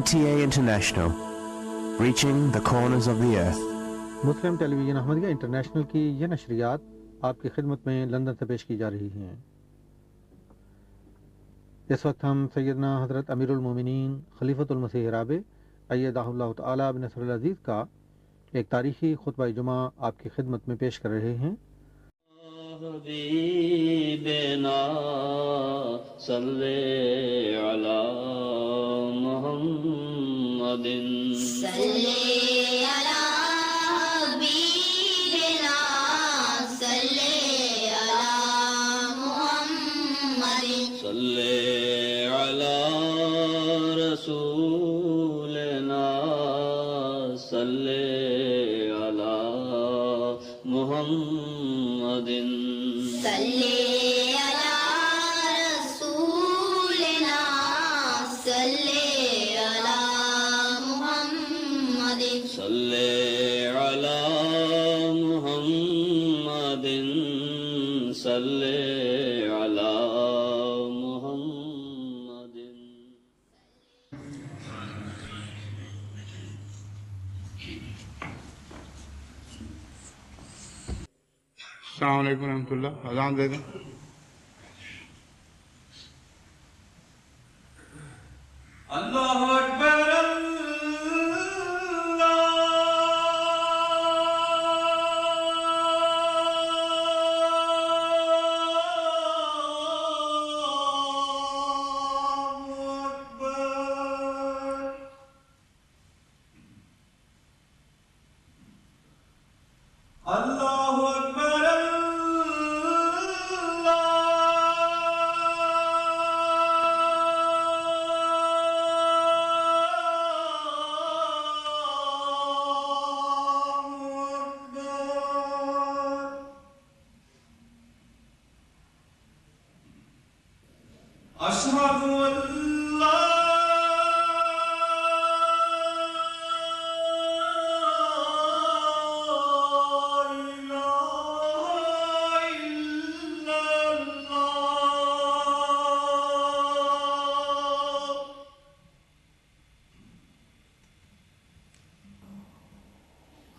NTA International, reaching the corners of the earth. Muslim television Ahmadiyya international کی یہ نشریات آپ کی خدمت میں لندن سے پیش کی جا رہی ہیں۔ اس وقت ہم سیدنا حضرت امیر المومنین خلیفۃ المسیح رابع ایدہ اللہ تعالی بنصر العزیز کا ایک تاریخی خطبہ جمعہ آپ کی خدمت میں پیش کر رہے ہیں۔ حبیبنا صلی علی محمد صلی علی حبیبنا صلی علی محمد صلی علی رسولنا صلی علی محمد صلی علی رسولنا صلی علی محمد صلی علی محمد صلی علی محمد۔ السلام علیکم ورحمۃ اللہ۔ اذان دے دیں۔ اللہ اکبر اللہ اکبر اشہد ان لا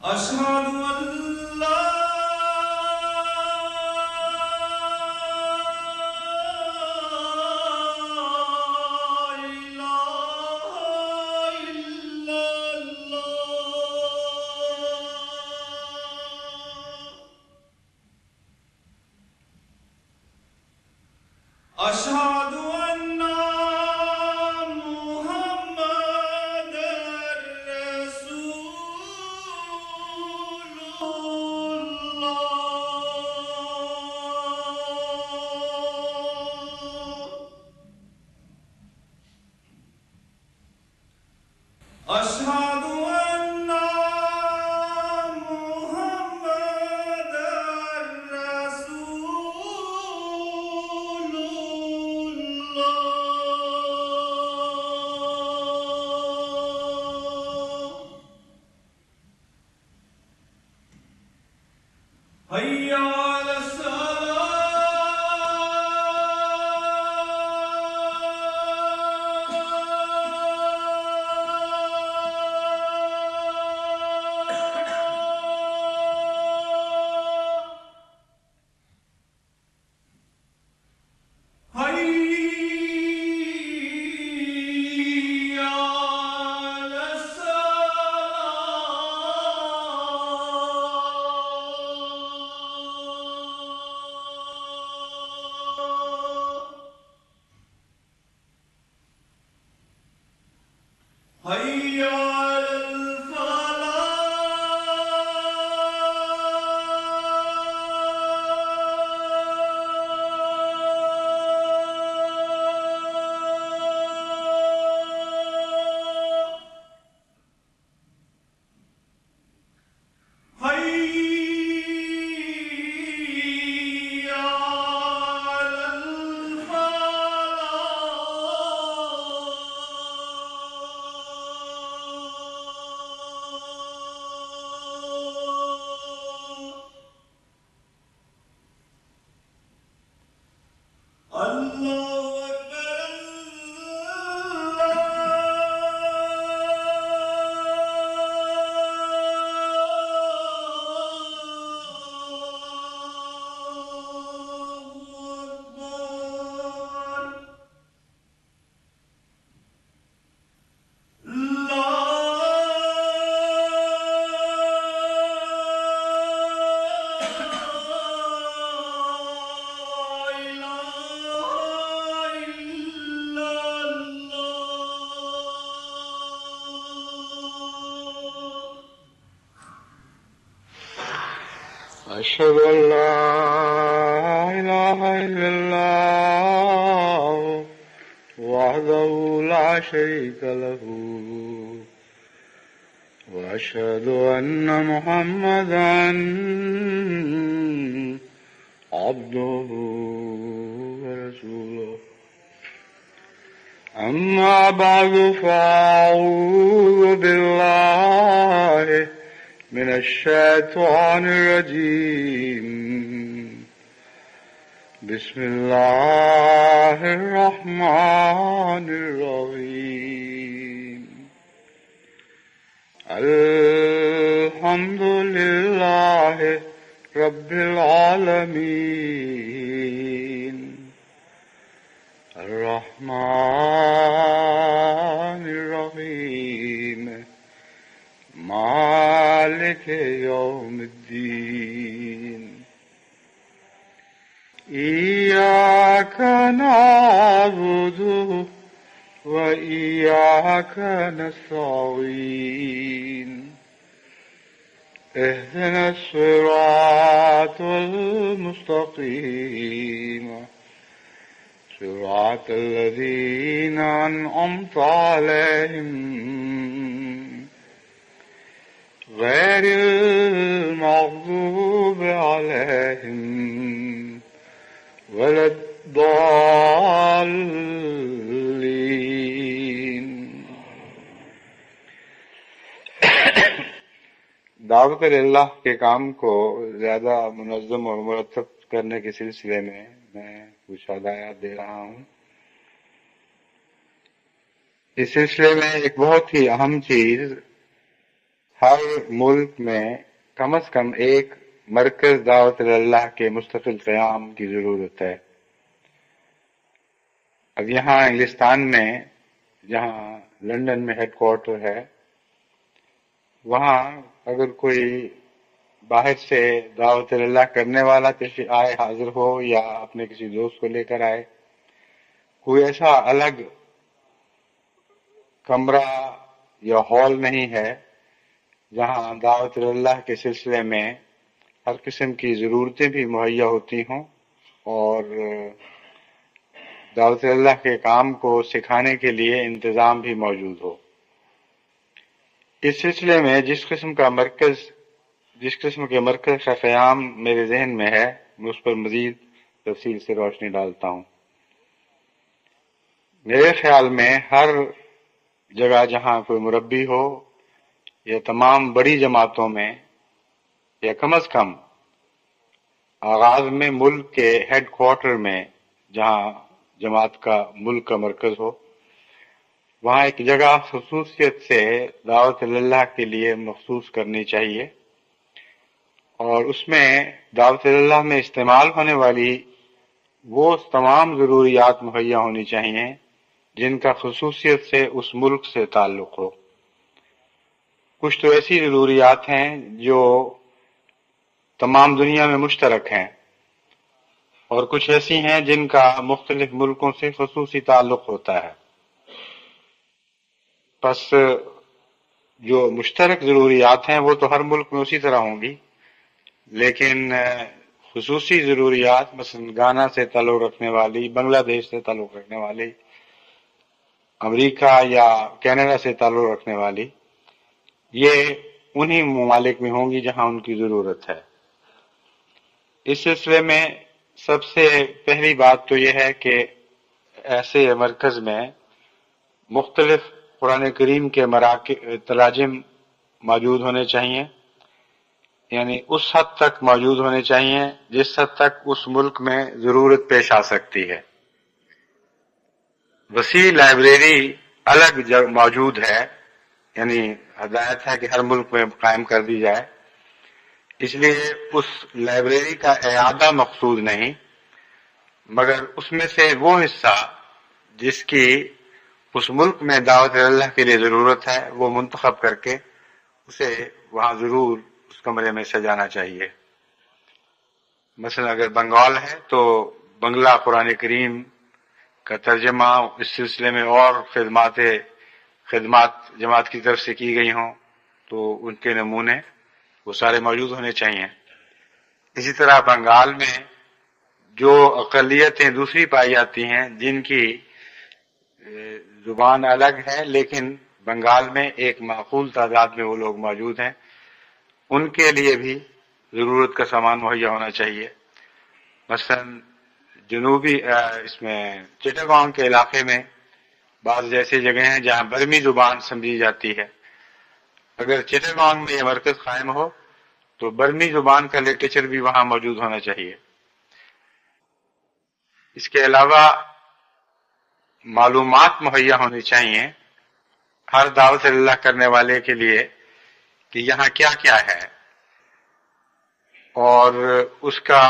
أشهد أن لا إله إلا الله أشهد أن محمد رسول أشهد أن محمد رسول الله حي على الصلاة حي على الصلاة أشهد أن لا إله إلا الله وحده لا شريك له وأشهد أن محمدا عبده ورسوله أما بعد فأعوذ بالله من الشيطان الرجيم بسم الله الرحمن الرحيم الحمد لله رب العالمين الرحمن الرحيم مالك يوم الدين إياك نعبد وإياك نستعين اهدنا الصراط المستقيم صراط الذين أنعمت عليهم غير المغضوب عليهم ولا الضالين. دعوت اللہ کے کام کو زیادہ منظم اور مرتب کرنے کے سلسلے میں کچھ ہدایات دے رہا ہوں. اس سلسلے میں ایک بہت ہی اہم چیز، ہر ملک میں کم از کم ایک مرکز دعوت اللہ کے مستقل قیام کی ضرورت ہے. اب یہاں انگلستان میں جہاں لندن میں ہیڈ کوارٹر ہے، وہاں اگر کوئی باہر سے دعوت اللہ کرنے والا آئے حاضر ہو یا اپنے کسی دوست کو لے کر آئے، کوئی ایسا الگ کمرہ یا ہال نہیں ہے جہاں دعوت اللہ کے سلسلے میں ہر قسم کی ضرورتیں بھی مہیا ہوتی ہوں اور دعوت اللہ کے کام کو سکھانے کے لیے انتظام بھی موجود ہو. اس سلسلے میں جس قسم کے مرکز کا قیام میرے ذہن میں ہے، میں اس پر مزید تفصیل سے روشنی ڈالتا ہوں. میرے خیال میں ہر جگہ جہاں کوئی مربی ہو یا تمام بڑی جماعتوں میں یا کم از کم آغاز میں ملک کے ہیڈ کوارٹر میں جہاں جماعت کا ملک کا مرکز ہو، وہاں ایک جگہ خصوصیت سے دعوت اللہ کے لیے مخصوص کرنی چاہیے اور اس میں دعوت اللہ میں استعمال ہونے والی وہ تمام ضروریات مہیا ہونی چاہیے جن کا خصوصیت سے اس ملک سے تعلق ہو. کچھ تو ایسی ضروریات ہیں جو تمام دنیا میں مشترک ہیں اور کچھ ایسی ہیں جن کا مختلف ملکوں سے خصوصی تعلق ہوتا ہے. پس جو مشترک ضروریات ہیں وہ تو ہر ملک میں اسی طرح ہوں گی، لیکن خصوصی ضروریات مثلا گانا سے تعلق رکھنے والی، بنگلہ دیش سے تعلق رکھنے والی، امریکہ یا کینیڈا سے تعلق رکھنے والی، یہ انہی ممالک میں ہوں گی جہاں ان کی ضرورت ہے. اس سلسلے میں سب سے پہلی بات تو یہ ہے کہ ایسے مرکز میں مختلف قرآن کریم کے تراجم موجود ہونے چاہیے، یعنی اس حد تک موجود ہونے چاہیے جس حد تک اس ملک میں ضرورت پیش آ سکتی ہے. وسیع لائبریری الگ موجود ہے، یعنی ہدایت ہے کہ ہر ملک میں قائم کر دی جائے، اس لیے اس لائبریری کا اعادہ مقصود نہیں، مگر اس میں سے وہ حصہ جس کی اس ملک میں دعوت اللہ کے لیے ضرورت ہے وہ منتخب کر کے اسے وہاں ضرور اس کمرے میں سجانا چاہیے. مثلا اگر بنگال ہے تو بنگلہ قرآن کریم کا ترجمہ اس سلسلے میں اور خدمات جماعت کی طرف سے کی گئی ہوں تو ان کے نمونے وہ سارے موجود ہونے چاہیے. اسی طرح بنگال میں جو اقلیتیں دوسری پائی جاتی ہیں جن کی زبان الگ ہے لیکن بنگال میں ایک معقول تعداد میں وہ لوگ موجود ہیں، ان کے لیے بھی ضرورت کا سامان مہیا ہونا چاہیے۔ مثلا جنوبی اس میں چٹاگانگ کے علاقے میں بعض ایسی جگہ ہیں جہاں برمی زبان سمجھی جاتی ہے۔ اگر چٹاگانگ میں یہ مرکز قائم ہو تو برمی زبان کا لٹریچر بھی وہاں موجود ہونا چاہیے۔ اس کے علاوہ معلومات مہیا ہونی چاہیے ہر دعوت اللہ کرنے والے کے لیے کہ یہاں کیا کیا ہے، اور اس کا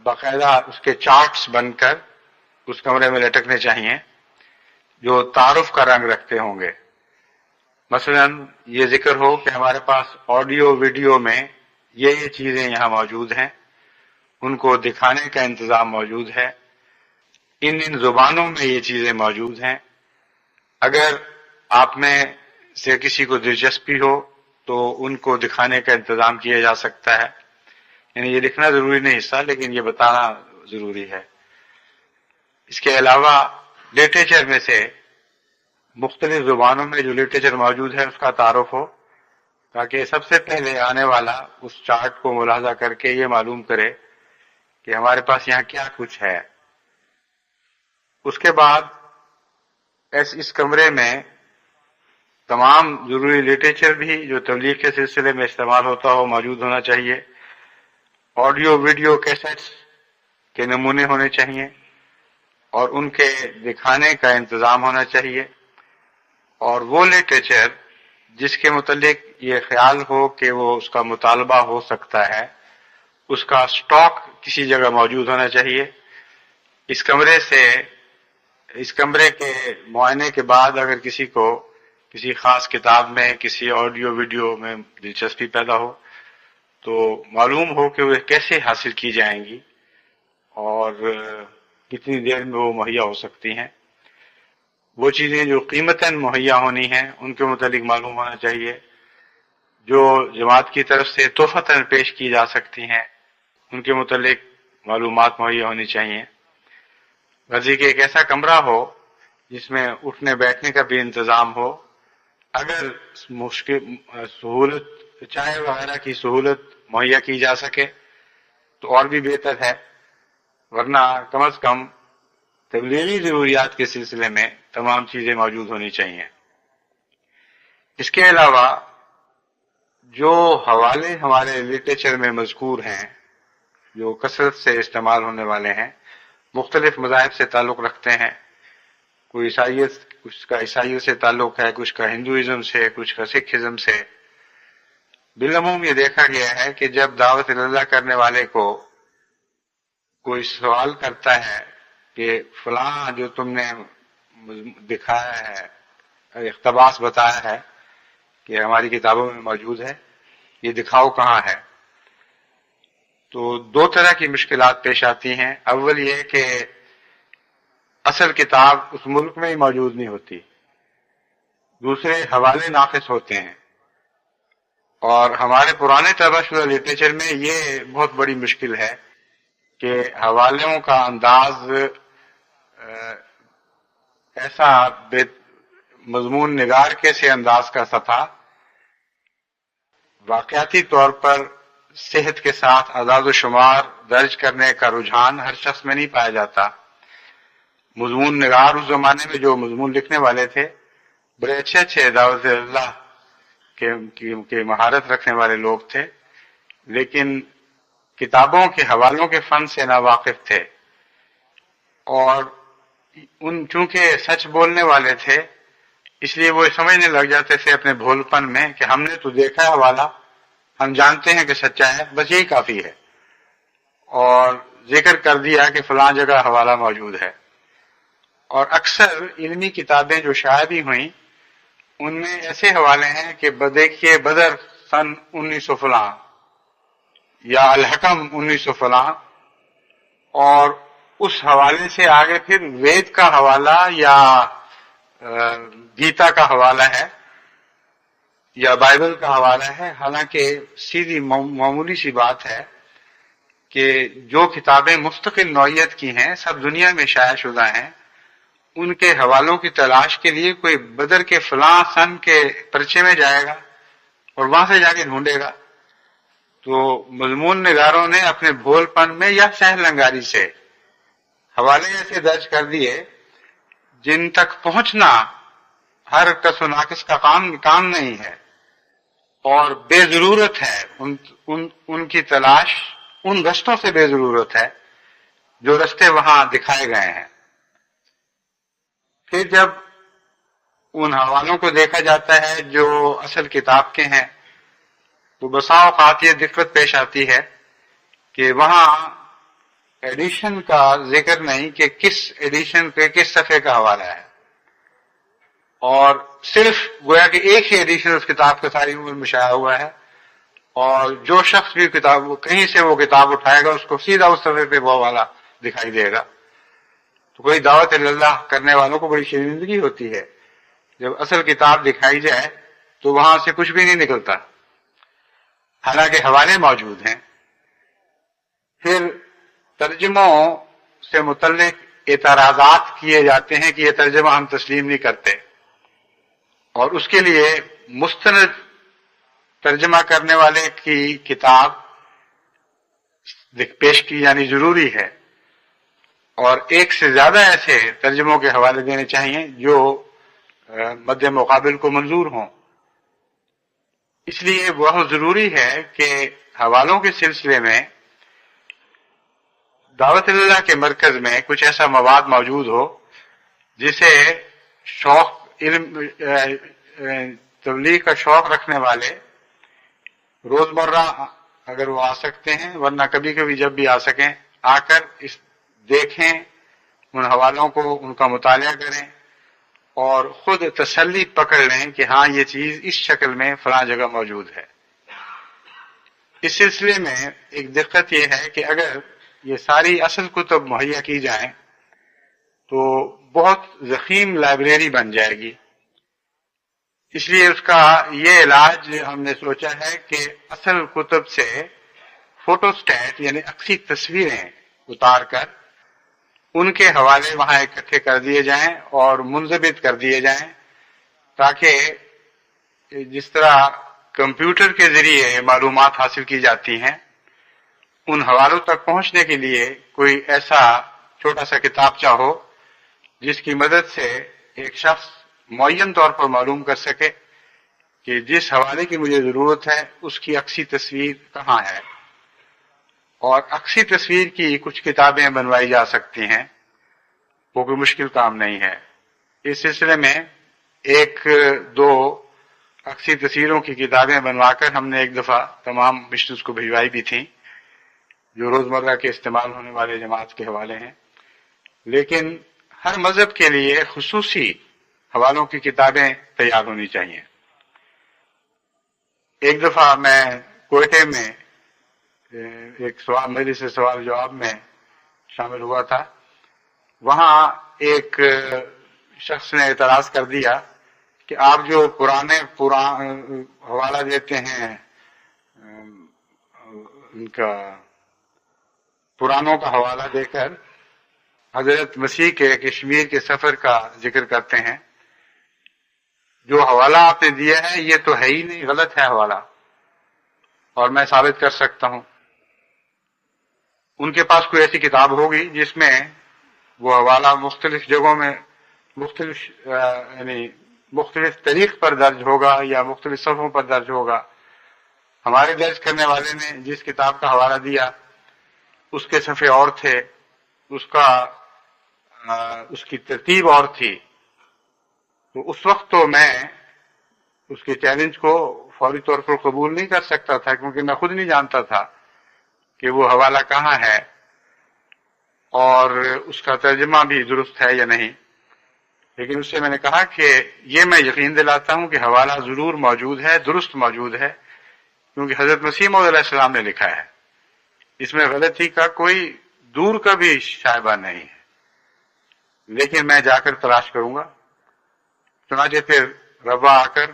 باقاعدہ اس کے چارٹس بن کر اس کمرے میں لٹکنے چاہیے جو تعارف کا رنگ رکھتے ہوں گے۔ مثلا یہ ذکر ہو کہ ہمارے پاس آڈیو ویڈیو میں یہ چیزیں یہاں موجود ہیں، ان کو دکھانے کا انتظام موجود ہے، ان زبانوں میں یہ چیزیں موجود ہیں۔ اگر آپ میں سے کسی کو دلچسپی ہو تو ان کو دکھانے کا انتظام کیا جا سکتا ہے، یعنی یہ لکھنا ضروری نہیں حصہ، لیکن یہ بتانا ضروری ہے۔ اس کے علاوہ لٹریچر میں سے مختلف زبانوں میں جو لٹریچر موجود ہے اس کا تعارف ہو، تاکہ سب سے پہلے آنے والا اس چارٹ کو ملاحظہ کر کے یہ معلوم کرے کہ ہمارے پاس یہاں کیا کچھ ہے۔ اس کے بعد اس کمرے میں تمام ضروری لٹریچر بھی جو تبلیغ کے سلسلے میں استعمال ہوتا ہو موجود ہونا چاہیے، آڈیو ویڈیو کیسٹس کے نمونے ہونے چاہیے اور ان کے دکھانے کا انتظام ہونا چاہیے، اور وہ لٹریچر جس کے متعلق یہ خیال ہو کہ وہ اس کا مطالبہ ہو سکتا ہے اس کا سٹاک کسی جگہ موجود ہونا چاہیے۔ اس کمرے کے معائنے کے بعد اگر کسی کو کسی خاص کتاب میں کسی آڈیو ویڈیو میں دلچسپی پیدا ہو تو معلوم ہو کہ وہ کیسے حاصل کی جائیں گی اور کتنی دیر میں وہ مہیا ہو سکتی ہیں۔ وہ چیزیں جو قیمتاً مہیا ہونی ہیں ان کے متعلق معلوم ہونا چاہیے، جو جماعت کی طرف سے تحفتاً پیش کی جا سکتی ہیں ان کے متعلق معلومات مہیا ہونی چاہیے۔ غرضی کہ ایک ایسا کمرہ ہو جس میں اٹھنے بیٹھنے کا بھی انتظام ہو، اگر سہولت چائے وغیرہ کی سہولت مہیا کی جا سکے تو اور بھی بہتر ہے، ورنہ کم از کم تبلیغی ضروریات کے سلسلے میں تمام چیزیں موجود ہونی چاہیے۔ اس کے علاوہ جو حوالے ہمارے لٹریچر میں مذکور ہیں جو کثرت سے استعمال ہونے والے ہیں، مختلف مذاہب سے تعلق رکھتے ہیں، کوئی عیسائیت، کچھ کا عیسائیت سے تعلق ہے، کچھ کا ہندوازم سے، کچھ کا سکھ ازم سے۔ بالعموم یہ دیکھا گیا ہے کہ جب دعوت اللہ کرنے والے کو کوئی سوال کرتا ہے کہ فلاں جو تم نے دکھایا ہے، اقتباس بتایا ہے کہ ہماری کتابوں میں موجود ہے، یہ دکھاؤ کہاں ہے، تو دو طرح کی مشکلات پیش آتی ہیں۔ اول یہ کہ اصل کتاب اس ملک میں ہی موجود نہیں ہوتی، دوسرے حوالے ناقص ہوتے ہیں، اور ہمارے پرانے طبع شدہ لٹریچر میں یہ بہت بڑی مشکل ہے کہ حوالوں کا انداز ایسا مضمون نگار کے سے انداز کا تھا، واقعاتی طور پر صحت کے ساتھ اعداد و شمار درج کرنے کا رجحان ہر شخص میں نہیں پایا جاتا۔ مضمون نگار اس زمانے میں جو مضمون لکھنے والے تھے بڑے اچھے دعوت اللہ کے مہارت رکھنے والے لوگ تھے، لیکن کتابوں کے حوالوں کے فن سے ناواقف تھے، اور چونکہ سچ بولنے والے تھے اس لیے وہ سمجھنے لگ جاتے تھے اپنے بھول پن میں کہ ہم نے تو دیکھا ہے حوالہ، ہم جانتے ہیں کہ سچا ہے، بس یہی کافی ہے، اور ذکر کر دیا کہ فلاں جگہ حوالہ موجود ہے۔ اور اکثر علمی کتابیں جو شائع بھی ہوئیں ان میں ایسے حوالے ہیں کہ دیکھیے بدر سن 1900 فلاں یا الحکم 1900 فلاں، اور اس حوالے سے آگے پھر وید کا حوالہ یا گیتا کا حوالہ ہے، یا بائبل کا حوالہ ہے، حالانکہ سیدھی معمولی سی بات ہے کہ جو کتابیں مستقل نوعیت کی ہیں، سب دنیا میں شائع شدہ ہیں، ان کے حوالوں کی تلاش کے لیے کوئی بدر کے فلاں سن کے پرچے میں جائے گا اور وہاں سے جا کے ڈھونڈے گا. تو مضمون نگاروں نے اپنے بھول پن میں یا سہل انگاری سے حوالے ایسے درج کر دیے جن تک پہنچنا ہر کس و ناقص کا کام نہیں ہے اور بے ضرورت ہے. ان کی تلاش ان رستوں سے بے ضرورت ہے جو رستے وہاں دکھائے گئے ہیں. پھر جب ان حوالوں کو دیکھا جاتا ہے جو اصل کتاب کے ہیں تو بسا اوقات یہ دقت پیش آتی ہے کہ وہاں ایڈیشن کا ذکر نہیں کہ کس ایڈیشن پہ کس صفحے کا حوالہ ہے، اور صرف گویا کہ ایک ہی ایڈیشن اس کتاب کا ساری عمر میں شائع ہوا ہے، اور جو شخص بھی کتاب کہیں سے وہ کتاب اٹھائے گا اس کو سیدھا اس صفحے پہ وہ حوالہ دکھائی دے گا. تو کوئی دعوت اللہ کرنے والوں کو بڑی شرمندگی ہوتی ہے جب اصل کتاب دکھائی جائے تو وہاں سے کچھ بھی نہیں نکلتا، حالانکہ حوالے موجود ہیں. پھر ترجموں سے متعلق اعتراضات کیے جاتے ہیں کہ یہ ترجمہ ہم تسلیم نہیں کرتے، اور اس کے لیے مستند ترجمہ کرنے والے کی کتاب پیش کی جانی ضروری ہے، اور ایک سے زیادہ ایسے ترجموں کے حوالے دینے چاہیے جو مد مقابل کو منظور ہوں. اس لیے بہت ضروری ہے کہ حوالوں کے سلسلے میں دعوت اللہ کے مرکز میں کچھ ایسا مواد موجود ہو جسے شوق علم تبلیغ کا شوق رکھنے والے روزمرہ اگر وہ آ سکتے ہیں، ورنہ کبھی کبھی جب بھی آ سکیں آ کر اس دیکھیں، ان حوالوں کو ان کا مطالعہ کریں اور خود تسلی پکڑ لیں کہ ہاں یہ چیز اس شکل میں فلاں جگہ موجود ہے. اس سلسلے میں ایک دقت یہ ہے کہ اگر یہ ساری اصل کتب مہیا کی جائیں تو بہت ضخیم لائبریری بن جائے گی. اس لیے اس کا یہ علاج ہم نے سوچا ہے کہ اصل کتب سے فوٹو سٹیٹ یعنی عکسی تصویریں اتار کر ان کے حوالے وہاں اکٹھے کر دیے جائیں اور منضبط کر دیے جائیں، تاکہ جس طرح کمپیوٹر کے ذریعے معلومات حاصل کی جاتی ہیں، ان حوالوں تک پہنچنے کے لیے کوئی ایسا چھوٹا سا کتابچہ ہو جس کی مدد سے ایک شخص معین طور پر معلوم کر سکے کہ جس حوالے کی مجھے ضرورت ہے اس کی عکسی تصویر کہاں ہے. اور عکسی تصویر کی کچھ کتابیں بنوائی جا سکتی ہیں، وہ کوئی مشکل کام نہیں ہے. اس سلسلے میں ایک دو عکسی تصویروں کی کتابیں بنوا کر ہم نے ایک دفعہ تمام مشنز کو بھجوائی بھی تھیں جو روزمرہ کے استعمال ہونے والے جماعت کے حوالے ہیں. لیکن ہر مذہب کے لیے خصوصی حوالوں کی کتابیں تیار ہونی چاہیے. ایک دفعہ میں کوئٹے میں ایک سوال مجلس سے سوال جواب میں شامل ہوا تھا. وہاں ایک شخص نے اعتراض کر دیا کہ آپ جو حوالہ دیتے ہیں ان کا پرانوں کا حوالہ دے کر حضرت مسیح کے کشمیر کے سفر کا ذکر کرتے ہیں، جو حوالہ آپ نے دیا ہے یہ تو ہے ہی نہیں، غلط ہے حوالہ، اور میں ثابت کر سکتا ہوں. ان کے پاس کوئی ایسی کتاب ہوگی جس میں وہ حوالہ مختلف جگہوں میں مختلف تاریخ پر درج ہوگا یا مختلف صفحوں پر درج ہوگا. ہمارے درج کرنے والے نے جس کتاب کا حوالہ دیا اس کے صفحے اور تھے، اس کی ترتیب اور تھی. تو اس وقت تو میں اس کے چیلنج کو فوری طور پر قبول نہیں کر سکتا تھا، کیونکہ میں خود نہیں جانتا تھا کہ وہ حوالہ کہاں ہے اور اس کا ترجمہ بھی درست ہے یا نہیں. لیکن اس سے میں نے کہا کہ یہ میں یقین دلاتا ہوں کہ حوالہ ضرور موجود ہے، درست موجود ہے، کیونکہ حضرت مسیح موعود علیہ السلام نے لکھا ہے. اس میں غلطی کا کوئی دور کا بھی شائبہ نہیں ہے. لیکن میں جا کر تلاش کروں گا. چنانچہ پھر ربا آ کر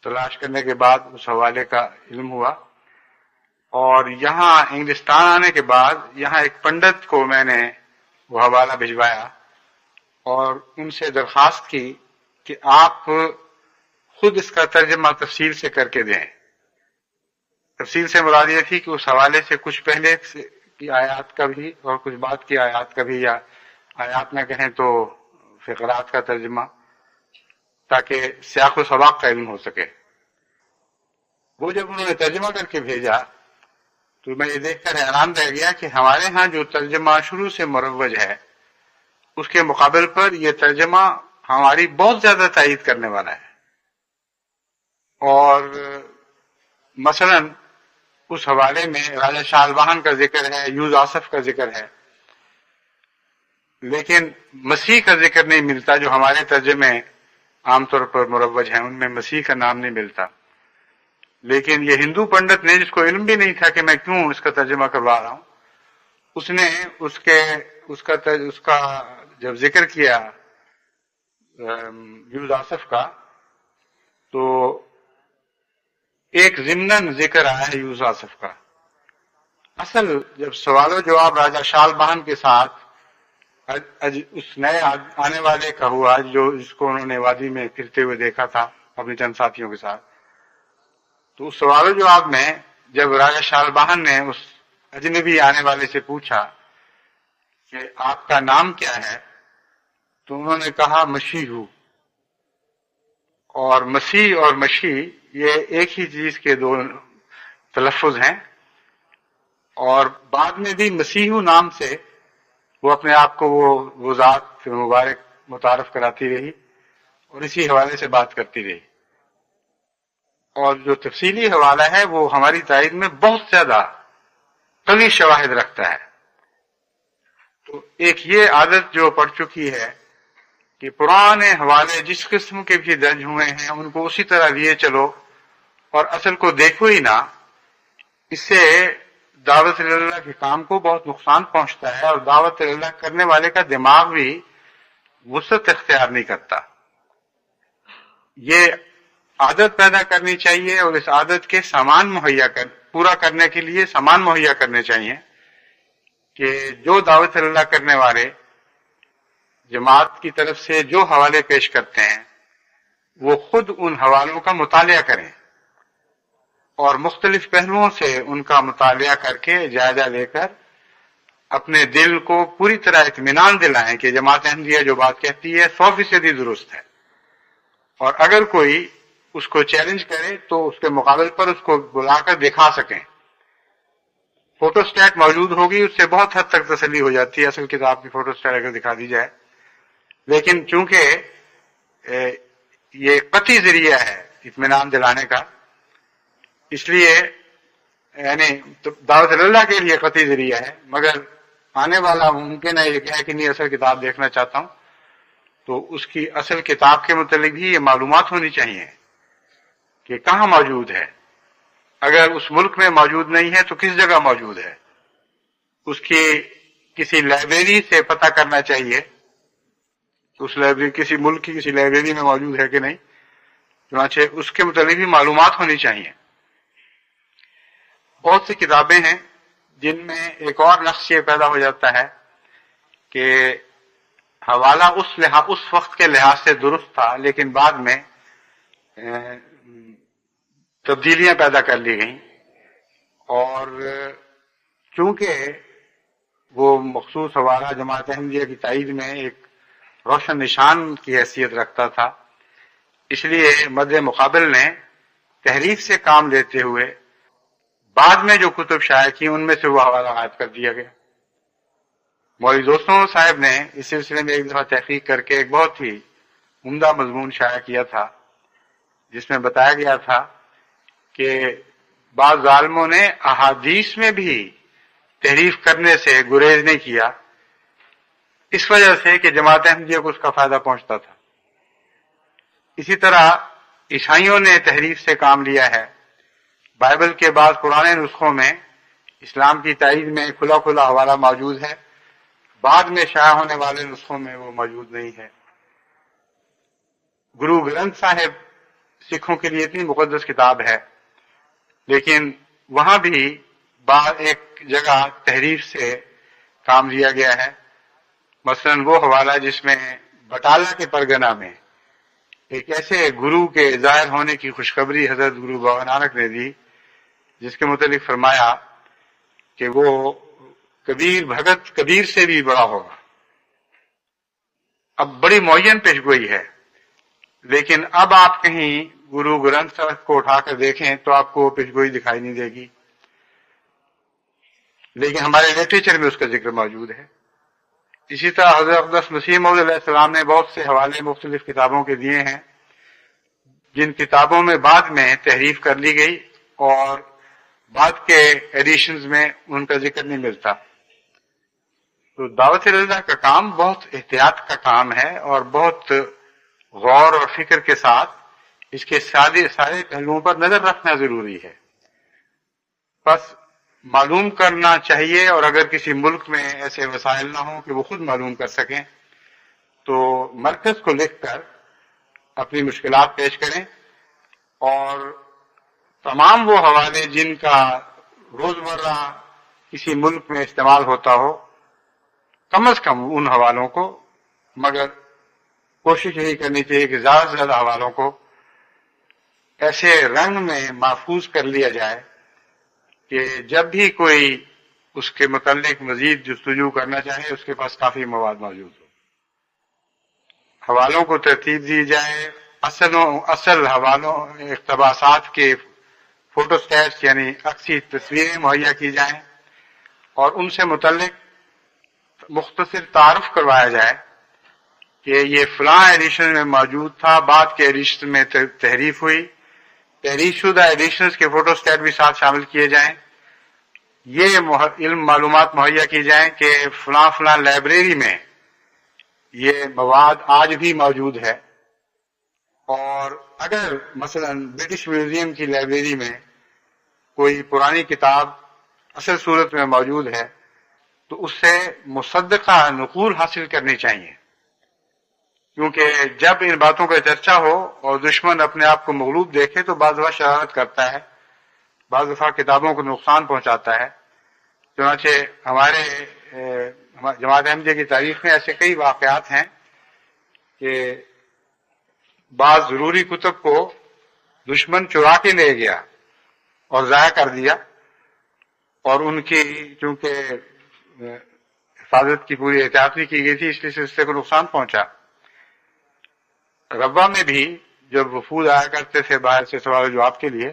تلاش کرنے کے بعد اس حوالے کا علم ہوا، اور یہاں انگلستان آنے کے بعد یہاں ایک پنڈت کو میں نے وہ حوالہ بھجوایا اور ان سے درخواست کی کہ آپ خود اس کا ترجمہ تفصیل سے کر کے دیں۔ تفصیل سے مراد یہ تھی کہ اس حوالے سے کچھ پہلے کی آیات کا بھی اور کچھ بعد کی آیات کا بھی، یا آیات نہ کہیں تو فقرات کا ترجمہ، تاکہ سیاق و سباق کا علم ہو سکے۔ وہ جب انہوں نے ترجمہ کر کے بھیجا تو میں یہ دیکھ کر حیران رہ گیا کہ ہمارے ہاں جو ترجمہ شروع سے مروج ہے اس کے مقابل پر یہ ترجمہ ہماری بہت زیادہ تائید کرنے والا ہے۔ اور مثلا اس حوالے میں راجہ شالبہان کا ذکر ہے، یوز آصف کا ذکر ہے، لیکن مسیح کا ذکر نہیں ملتا۔ جو ہمارے ترجمے عام طور پر مروج ہیں ان میں مسیح کا نام نہیں ملتا، لیکن یہ ہندو پنڈت نے، جس کو علم بھی نہیں تھا کہ میں کیوں اس کا ترجمہ کروا رہا ہوں، اس نے اس کا جب ذکر کیا یوز آصف کا، تو ایک ضمناً ذکر آیا ہے یوز آصف کا۔ اصل جب سوال و جواب راجہ شال بہان کے ساتھ اس نئے آنے والے کا ہوا، جس کو انہوں نے وادی میں پھرتے ہوئے دیکھا تھا اپنے چند ساتھیوں کے ساتھ، تو اس سوال و جواب میں جب راجہ شال بہان نے اس اجنبی آنے والے سے پوچھا کہ آپ کا نام کیا ہے، تو انہوں نے کہا مسیح ہوں۔ اور مسیح اور مشی یہ ایک ہی چیز کے دو تلفظ ہیں، اور بعد میں بھی مسیح نام سے وہ اپنے آپ کو وہ ذات مبارک متعارف کراتی رہی اور اسی حوالے سے بات کرتی رہی۔ اور جو تفصیلی حوالہ ہے وہ ہماری تائید میں بہت زیادہ قوی شواہد رکھتا ہے۔ تو ایک یہ عادت جو پڑ چکی ہے کہ پرانے حوالے جس قسم کے بھی درج ہوئے ہیں ان کو اسی طرح لیے چلو اور اصل کو دیکھو ہی نہ، اس سے دعوت اللہ کے کام کو بہت نقصان پہنچتا ہے، اور دعوت اللہ کرنے والے کا دماغ بھی وسعت اختیار نہیں کرتا۔ یہ عادت پیدا کرنی چاہیے، اور اس عادت کے سامان پورا کرنے کے لیے سامان مہیا کرنے چاہیے کہ جو دعوت اللہ کرنے والے جماعت کی طرف سے جو حوالے پیش کرتے ہیں وہ خود ان حوالوں کا مطالعہ کریں اور مختلف پہلوؤں سے ان کا مطالعہ کر کے جائزہ لے کر اپنے دل کو پوری طرح اطمینان دلائیں کہ جماعت احمدیہ جو بات کہتی ہے 100% درست ہے، اور اگر کوئی اس کو چیلنج کرے تو اس کے مقابل پر اس کو بلا کر دکھا سکیں۔ فوٹو سٹیٹ موجود ہوگی، اس سے بہت حد تک تسلی ہو جاتی ہے اصل کتاب کی فوٹو سٹیٹ اگر دکھا دی جائے، لیکن چونکہ یہ قطعی ذریعہ ہے اطمینان دلانے کا، اس لیے یعنی دعوت اللہ کے لیے قطعی ذریعہ ہے، مگر آنے والا ممکن ہے یہ کہے کہ نہیں اصل کتاب دیکھنا چاہتا ہوں، تو اس کی اصل کتاب کے متعلق بھی یہ معلومات ہونی چاہیے کہ کہاں موجود ہے۔ اگر اس ملک میں موجود نہیں ہے تو کس جگہ موجود ہے، اس کی کسی لائبریری سے پتہ کرنا چاہیے، اس لائبریری کسی ملک کی کسی لائبریری میں موجود ہے کہ نہیں، چنانچہ اس کے متعلق بھی معلومات ہونی چاہیے۔ بہت سی کتابیں ہیں جن میں ایک اور نقص یہ پیدا ہو جاتا ہے کہ حوالہ اس وقت کے لحاظ سے درست تھا، لیکن بعد میں تبدیلیاں پیدا کر لی گئیں، اور چونکہ وہ مخصوص حوالہ جماعت احمدیہ کی تائید میں ایک روشن نشان کی حیثیت رکھتا تھا، اس لیے مد مقابل نے تحریف سے کام لیتے ہوئے بعد میں جو کتب شائع کی ان میں سے وہ حوالہ غائب کر دیا گیا۔ مولوی دوستوں صاحب نے اس سلسلے میں ایک دفعہ تحقیق کر کے ایک بہت ہی عمدہ مضمون شائع کیا تھا، جس میں بتایا گیا تھا کہ بعض ظالموں نے احادیث میں بھی تحریف کرنے سے گریز نہیں کیا، اس وجہ سے کہ جماعت احمدیہ کو اس کا فائدہ پہنچتا تھا۔ اسی طرح عیسائیوں نے تحریف سے کام لیا ہے، بائبل کے بعض پرانے نسخوں میں اسلام کی تائید میں کھلا کھلا حوالہ موجود ہے، بعد میں شائع ہونے والے نسخوں میں وہ موجود نہیں ہے۔ گرو گرنتھ صاحب سکھوں کے لیے اتنی مقدس کتاب ہے، لیکن وہاں بھی ایک جگہ تحریف سے کام لیا گیا ہے. مثلا وہ حوالہ جس میں بٹالہ کے پرگنہ میں ایک ایسے گرو کے ظاہر ہونے کی خوشخبری حضرت گرو بابا نانک نے دی، جس کے متعلق فرمایا کہ وہ کبیر بھگت کبیر سے بھی بڑا ہوگا. اب بڑی معین پیشگوئی ہے، لیکن اب آپ کہیں گرو گرنتھ صاحب کو اٹھا کر دیکھیں تو آپ کو پیشگوئی دکھائی نہیں دے گی، لیکن ہمارے لٹریچر میں اس کا ذکر موجود ہے. اسی طرح حضرت اقدس مسیح موعود علیہ السلام نے بہت سے حوالے مختلف کتابوں کے دیے ہیں، جن کتابوں میں بعد میں تحریف کر لی گئی اور بعد کے ایڈیشنز میں ان کا ذکر نہیں ملتا. تو دعوت اللہ کا کام بہت احتیاط کا کام ہے اور بہت غور اور فکر کے ساتھ اس کے سارے پہلوؤں پر نظر رکھنا ضروری ہے. بس معلوم کرنا چاہیے، اور اگر کسی ملک میں ایسے وسائل نہ ہوں کہ وہ خود معلوم کر سکیں تو مرکز کو لکھ کر اپنی مشکلات پیش کریں، اور تمام وہ حوالے جن کا روزمرہ کسی ملک میں استعمال ہوتا ہو، کم از کم ان حوالوں کو، مگر کوشش یہی کرنی چاہیے کہ زیادہ سے زیادہ حوالوں کو ایسے رنگ میں محفوظ کر لیا جائے کہ جب بھی کوئی اس کے متعلق مزید جستجو کرنا چاہے اس کے پاس کافی مواد موجود ہو. حوالوں کو ترتیب دی جائے، اصل حوالوں اقتباسات کے فوٹو سٹیٹس یعنی عکسی تصویریں مہیا کی جائیں، اور ان سے متعلق مختصر تعارف کروایا جائے کہ یہ فلاں ایڈیشن میں موجود تھا، بعد کے ایڈیشن میں تحریف ہوئی. تحریف شدہ ایڈیشنز کے فوٹو سٹیٹ بھی ساتھ شامل کیے جائیں. یہ علم معلومات مہیا کی جائیں کہ فلاں فلاں لائبریری میں یہ مواد آج بھی موجود ہے، اور اگر مثلا برٹش میوزیم کی لائبریری میں کوئی پرانی کتاب اصل صورت میں موجود ہے تو اس سے مصدقہ نقول حاصل کرنی چاہیے، کیونکہ جب ان باتوں کا چرچا ہو اور دشمن اپنے آپ کو مغلوب دیکھے تو بعض دفعہ شرارت کرتا ہے، بعض دفعہ کتابوں کو نقصان پہنچاتا ہے. چنانچہ ہمارے جماعت احمدیہ کی تاریخ میں ایسے کئی واقعات ہیں کہ بعض ضروری کتب کو دشمن چرا کے لے گیا اور ضائع کر دیا، اور ان کی چونکہ حفاظت کی پوری احتیاط نہیں کی گئی تھی، اس لیے سلسلے کو نقصان پہنچا. ربا میں بھی جب وفود آیا کرتے تھے باہر سے سوال و جواب کے لیے،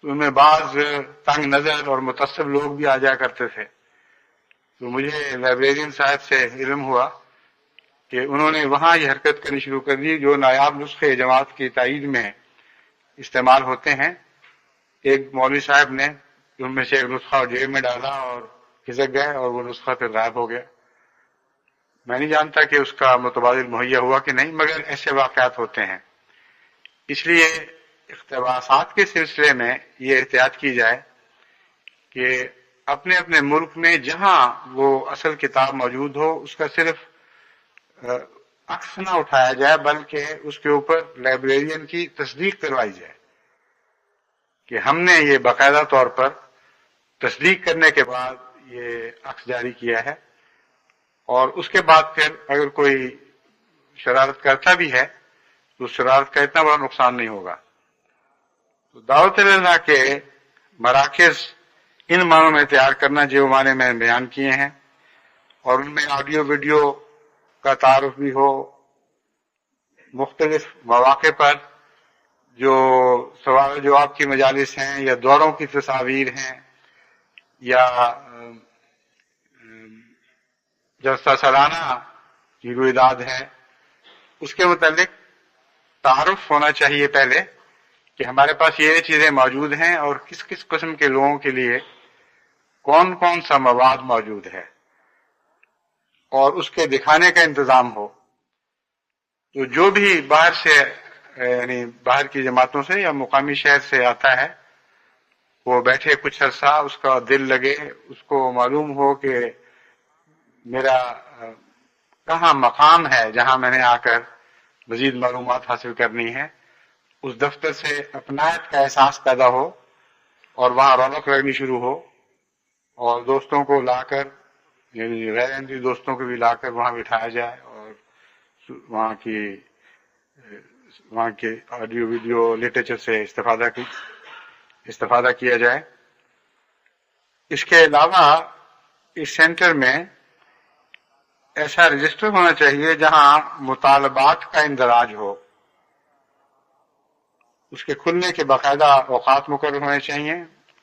تو ان میں بعض تنگ نظر اور متعصب لوگ بھی آ جایا کرتے تھے. تو مجھے لائبریرین صاحب سے علم ہوا کہ انہوں نے وہاں یہ حرکت کرنی شروع کر دی جو نایاب نسخے جماعت کی تائید میں استعمال ہوتے ہیں. ایک مولوی صاحب نے ان میں سے ایک نسخہ جیب میں ڈالا اور کھسک گئے، اور وہ نسخہ پھر غائب ہو گیا. میں نہیں جانتا کہ اس کا متبادل مہیا ہوا کہ نہیں، مگر ایسے واقعات ہوتے ہیں. اس لیے اقتباسات کے سلسلے میں یہ احتیاط کی جائے کہ اپنے اپنے ملک میں جہاں وہ اصل کتاب موجود ہو اس کا صرف عکس نہ اٹھایا جائے، بلکہ اس کے اوپر لائبریرین کی تصدیق کروائی جائے کہ ہم نے یہ باقاعدہ طور پر تصدیق کرنے کے بعد یہ عکس جاری کیا ہے، اور اس کے بعد پھر اگر کوئی شرارت کرتا بھی ہے تو اس شرارت کا اتنا بڑا نقصان نہیں ہوگا. تو دعوت اللہ کے مراکز ان معنوں میں تیار کرنا جو معنی میں بیان کیے ہیں، اور ان میں آڈیو ویڈیو کا تعارف بھی ہو، مختلف مواقع پر جو سوال جواب کی مجالس ہیں یا دوروں کی تصاویر ہیں یا جلسہ سالانہ کی رویداد ہے، اس کے متعلق تعارف ہونا چاہیے پہلے کہ ہمارے پاس یہ چیزیں موجود ہیں اور کس کس قسم کے لوگوں کے لیے کون کون سا مواد موجود ہے، اور اس کے دکھانے کا انتظام ہو. تو جو بھی باہر سے یعنی باہر کی جماعتوں سے یا مقامی شہر سے آتا ہے وہ بیٹھے کچھ عرصہ، اس کا دل لگے، اس کو معلوم ہو کہ میرا کہاں مقام ہے جہاں میں نے آ کر مزید معلومات حاصل کرنی ہے، اس دفتر سے اپنائیت کا احساس پیدا ہو اور وہاں رونق لگنی شروع ہو، اور دوستوں کو لا کر، یعنی غیر احمدی دوستوں کو بھی لا کر وہاں بٹھایا جائے اور وہاں کے آڈیو ویڈیو لٹریچر سے استفادہ کیا جائے۔ اس کے علاوہ اس سینٹر میں ایسا رجسٹر ہونا چاہیے جہاں مطالبات کا اندراج ہو، اس کے کھلنے کے باقاعدہ اوقات مقرر ہونے چاہیے۔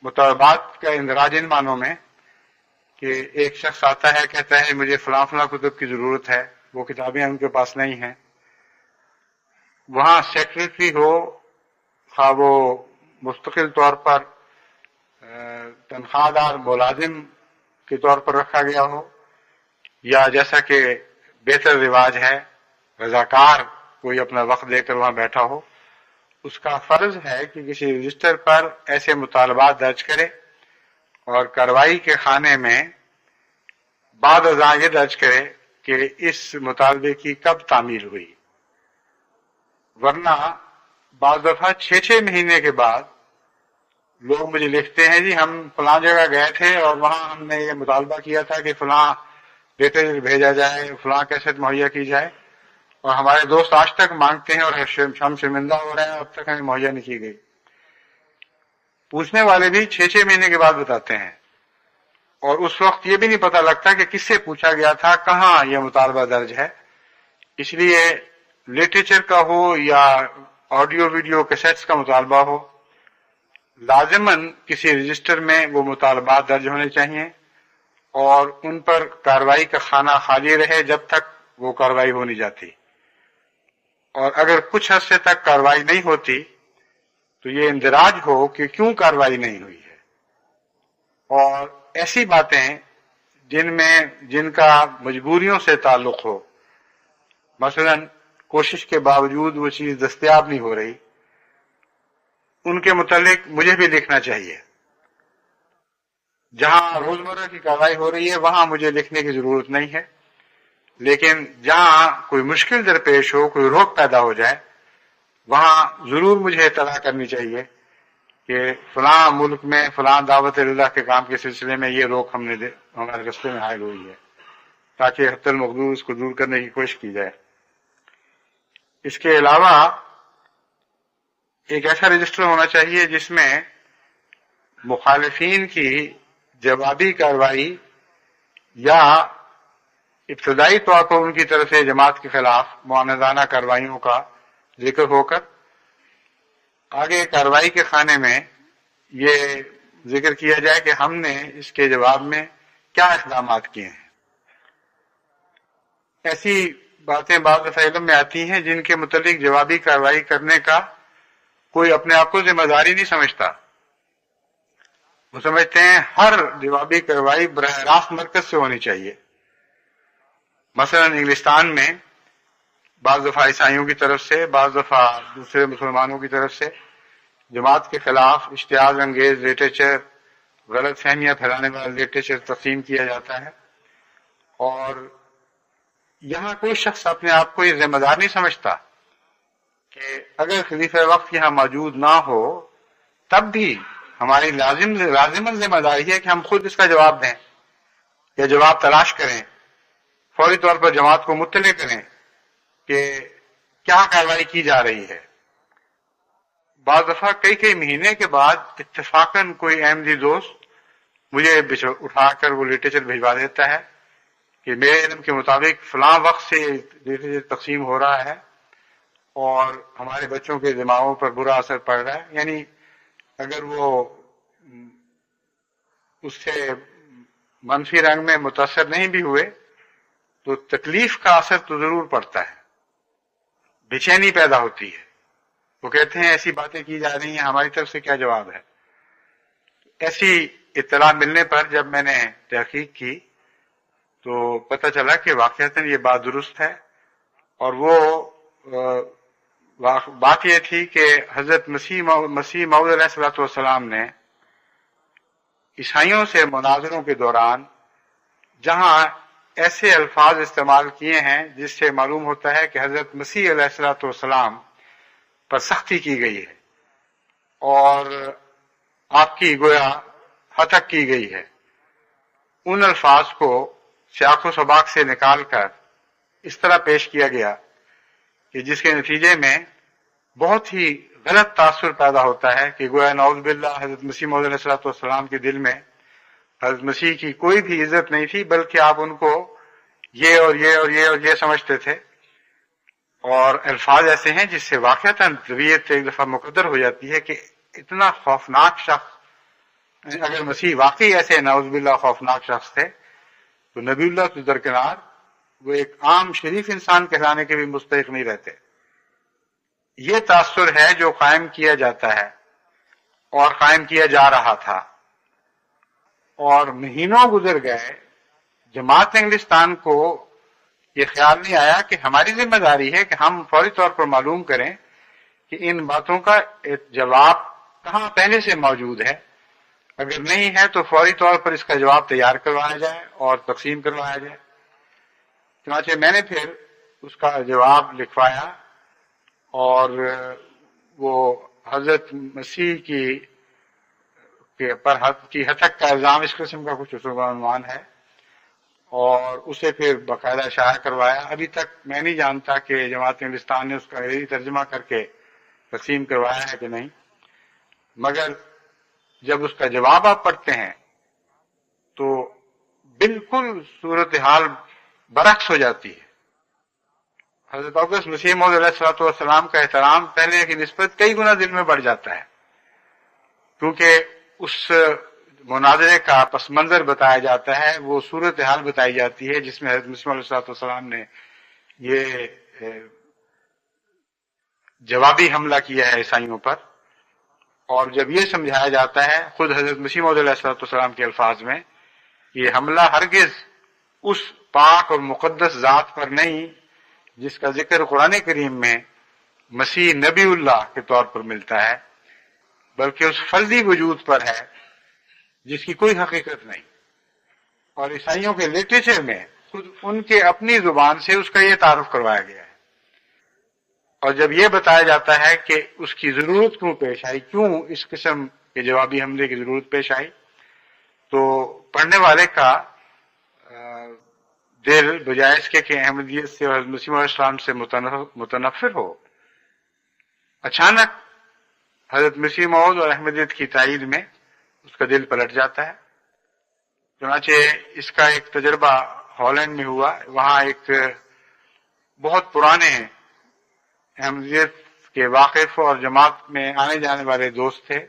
مطالبات کا اندراج ان معنوں میں کہ ایک شخص آتا ہے، کہتا ہے مجھے فلاں فلاں کتب کی ضرورت ہے، وہ کتابیں ان کے پاس نہیں ہیں، وہاں سیکریٹری ہو، خواہ وہ مستقل طور پر تنخواہ دار ملازم کے طور پر رکھا گیا ہو، یا جیسا کہ بہتر رواج ہے رضاکار کوئی اپنا وقت دے کر وہاں بیٹھا ہو، اس کا فرض ہے کہ کسی رجسٹر پر ایسے مطالبات درج کرے اور کارروائی کے خانے میں بعد ازاں یہ درج کرے کہ اس مطالبے کی کب تعمیل ہوئی، ورنہ بعض دفعہ 6 مہینے کے بعد لوگ مجھے لکھتے ہیں جی ہم فلاں جگہ گئے تھے اور وہاں ہم نے یہ مطالبہ کیا تھا کہ فلاں لٹریچر بھیجا جائے، فلاں کیسٹ مہیا کی جائے، اور ہمارے دوست آج تک مانگتے ہیں اور ہم شرمندہ ہو رہے ہیں، اب تک ہمیں مہیا نہیں کی گئی۔ پوچھنے والے بھی 6 مہینے کے بعد بتاتے ہیں، اور اس وقت یہ بھی نہیں پتہ لگتا کہ کس سے پوچھا گیا تھا، کہاں یہ مطالبہ درج ہے۔ اس لیے لٹریچر کا ہو یا آڈیو ویڈیو کیسٹس کا مطالبہ ہو، لازماً کسی رجسٹر میں وہ مطالبات درج ہونے چاہیے اور ان پر کارروائی کا خانہ خالی رہے جب تک وہ کارروائی ہو نہیں جاتی، اور اگر کچھ عرصے تک کارروائی نہیں ہوتی تو یہ اندراج ہو کہ کیوں کارروائی نہیں ہوئی ہے، اور ایسی باتیں جن کا مجبوریوں سے تعلق ہو، مثلا کوشش کے باوجود وہ چیز دستیاب نہیں ہو رہی، ان کے متعلق مجھے بھی لکھنا چاہیے۔ جہاں روزمرہ کی کارروائی ہو رہی ہے وہاں مجھے لکھنے کی ضرورت نہیں ہے، لیکن جہاں کوئی مشکل درپیش ہو، کوئی روک پیدا ہو جائے، وہاں ضرور مجھے اطلاع کرنی چاہیے کہ فلاں ملک میں فلاں دعوت اللہ کے کام کے سلسلے میں یہ روک ہمارے رستے میں حائل ہوئی ہے، تاکہ حتی المقدور اس کو دور کرنے کی کوشش کی جائے۔ اس کے علاوہ ایک ایسا رجسٹر ہونا چاہیے جس میں مخالفین کی جوابی کارروائی یا ابتدائی طور پر ان کی طرف سے جماعت کے خلاف معاندانہ کارروائیوں کا ذکر ہو کر آگے کارروائی کے خانے میں یہ ذکر کیا جائے کہ ہم نے اس کے جواب میں کیا اقدامات کیے ہیں۔ ایسی باتیں بعض دفعہ علم میں آتی ہیں جن کے متعلق جوابی کارروائی کرنے کا کوئی اپنے آپ کو ذمہ داری نہیں سمجھتا، وہ سمجھتے ہیں ہر جوابی کارروائی براہ راست مرکز سے ہونی چاہیے۔ مثلا انگلستان میں بعض دفعہ عیسائیوں کی طرف سے، بعض دفعہ دوسرے مسلمانوں کی طرف سے جماعت کے خلاف اشتعال انگیز لٹریچر، غلط فہمیاں پھیلانے والا لٹریچر تقسیم کیا جاتا ہے، اور یہاں کوئی شخص اپنے آپ کو یہ ذمہ دار نہیں سمجھتا کہ اگر خلیفہ وقت یہاں موجود نہ ہو تب بھی ہماری لازماً ذمہ داری ہے کہ ہم خود اس کا جواب دیں یا جواب تلاش کریں، فوری طور پر جماعت کو مطلع کریں کہ کیا کارروائی کی جا رہی ہے۔ بعض دفعہ کئی مہینے کے بعد اتفاقاً کوئی احمدی دوست مجھے اٹھا کر وہ لٹریچر بھجوا دیتا ہے کہ میرے علم کے مطابق فلاں وقت سے لٹریچر تقسیم ہو رہا ہے اور ہمارے بچوں کے دماغوں پر برا اثر پڑ رہا ہے۔ یعنی اگر وہ اس سے منفی رنگ میں متاثر نہیں بھی ہوئے تو تکلیف کا اثر تو ضرور پڑتا ہے، بے چینی پیدا ہوتی ہے، وہ کہتے ہیں ایسی باتیں کی جا رہی ہیں، ہماری طرف سے کیا جواب ہے۔ ایسی اطلاع ملنے پر جب میں نے تحقیق کی تو پتہ چلا کہ واقعتاً یہ بات درست ہے، اور وہ بات یہ تھی کہ حضرت مسیح موعود علیہ السلام نے عیسائیوں سے مناظروں کے دوران جہاں ایسے الفاظ استعمال کیے ہیں جس سے معلوم ہوتا ہے کہ حضرت مسیح علیہ السلام پر سختی کی گئی ہے اور آپ کی گویا ہتک کی گئی ہے، ان الفاظ کو سیاق و سباق سے نکال کر اس طرح پیش کیا گیا کہ جس کے نتیجے میں بہت ہی غلط تاثر پیدا ہوتا ہے کہ گویا نعوذ باللہ حضرت مسیح موعود علیہ الصلوۃ والسلام کے دل میں حضرت مسیح کی کوئی بھی عزت نہیں تھی، بلکہ آپ ان کو یہ اور یہ اور یہ اور یہ سمجھتے تھے، اور الفاظ ایسے ہیں جس سے واقعتاً طبیعت ایک دفعہ مقدر ہو جاتی ہے کہ اتنا خوفناک شخص، اگر مسیح واقعی ایسے نعوذ باللہ خوفناک شخص تھے تو نبی اللہ تو درکنار وہ ایک عام شریف انسان کہلانے کے بھی مستحق نہیں رہتے۔ یہ تاثر ہے جو قائم کیا جاتا ہے اور قائم کیا جا رہا تھا، اور مہینوں گزر گئے، جماعت انگلستان کو یہ خیال نہیں آیا کہ ہماری ذمہ داری ہے کہ ہم فوری طور پر معلوم کریں کہ ان باتوں کا جواب کہاں پہلے سے موجود ہے، اگر نہیں ہے تو فوری طور پر اس کا جواب تیار کروایا جائے اور تقسیم کروایا جائے۔ چنانچہ میں نے پھر اس کا جواب لکھوایا اور وہ حضرت مسیح پر حد کی ہتک کا الزام، اس قسم کا کچھ اصول عنوان ہے، اور اسے پھر باقاعدہ شائع کروایا۔ ابھی تک میں نہیں جانتا کہ جماعت انگلستان نے اس کا انگریزی ترجمہ کر کے تقسیم کروایا ہے کہ نہیں، مگر جب اس کا جواب آپ پڑھتے ہیں تو بالکل صورتحال برعکس ہو جاتی ہے۔ حضرت اقدس مسیح موعود علیہ الصلوۃ والسلام کا احترام پہلے کی نسبت کئی گنا دل میں بڑھ جاتا ہے، کیونکہ اس مناظرے کا پس منظر بتایا جاتا ہے، وہ صورتحال بتائی جاتی ہے جس میں حضرت مسیح علیہ الصلوۃ والسلام نے یہ جوابی حملہ کیا ہے عیسائیوں پر، اور جب یہ سمجھایا جاتا ہے خود حضرت مسیح موعود علیہ الصلوۃ والسلام کے الفاظ میں، یہ حملہ ہرگز اس پاک اور مقدس ذات پر نہیں جس کا ذکر قرآن کریم میں مسیح نبی اللہ کے طور پر ملتا ہے، بلکہ اس فردی وجود پر ہے جس کی کوئی حقیقت نہیں، اور عیسائیوں کے لٹریچر میں خود ان کے اپنی زبان سے اس کا یہ تعارف کروایا گیا ہے۔ اور جب یہ بتایا جاتا ہے کہ اس کی ضرورت کیوں پیش آئی، کیوں اس قسم کے جوابی حملے کی ضرورت پیش آئی، تو پڑھنے والے کا دل بجائے اس کے کہ احمدیت سے اور مسیح علیہ السلام سے متنفر ہو، اچانک حضرت مسیح موعود اور احمدیت کی تائید میں اس کا دل پلٹ جاتا ہے۔ چنانچہ اس کا ایک تجربہ ہالینڈ میں ہوا، وہاں ایک بہت پرانے احمدیت کے واقف اور جماعت میں آنے جانے والے دوست تھے،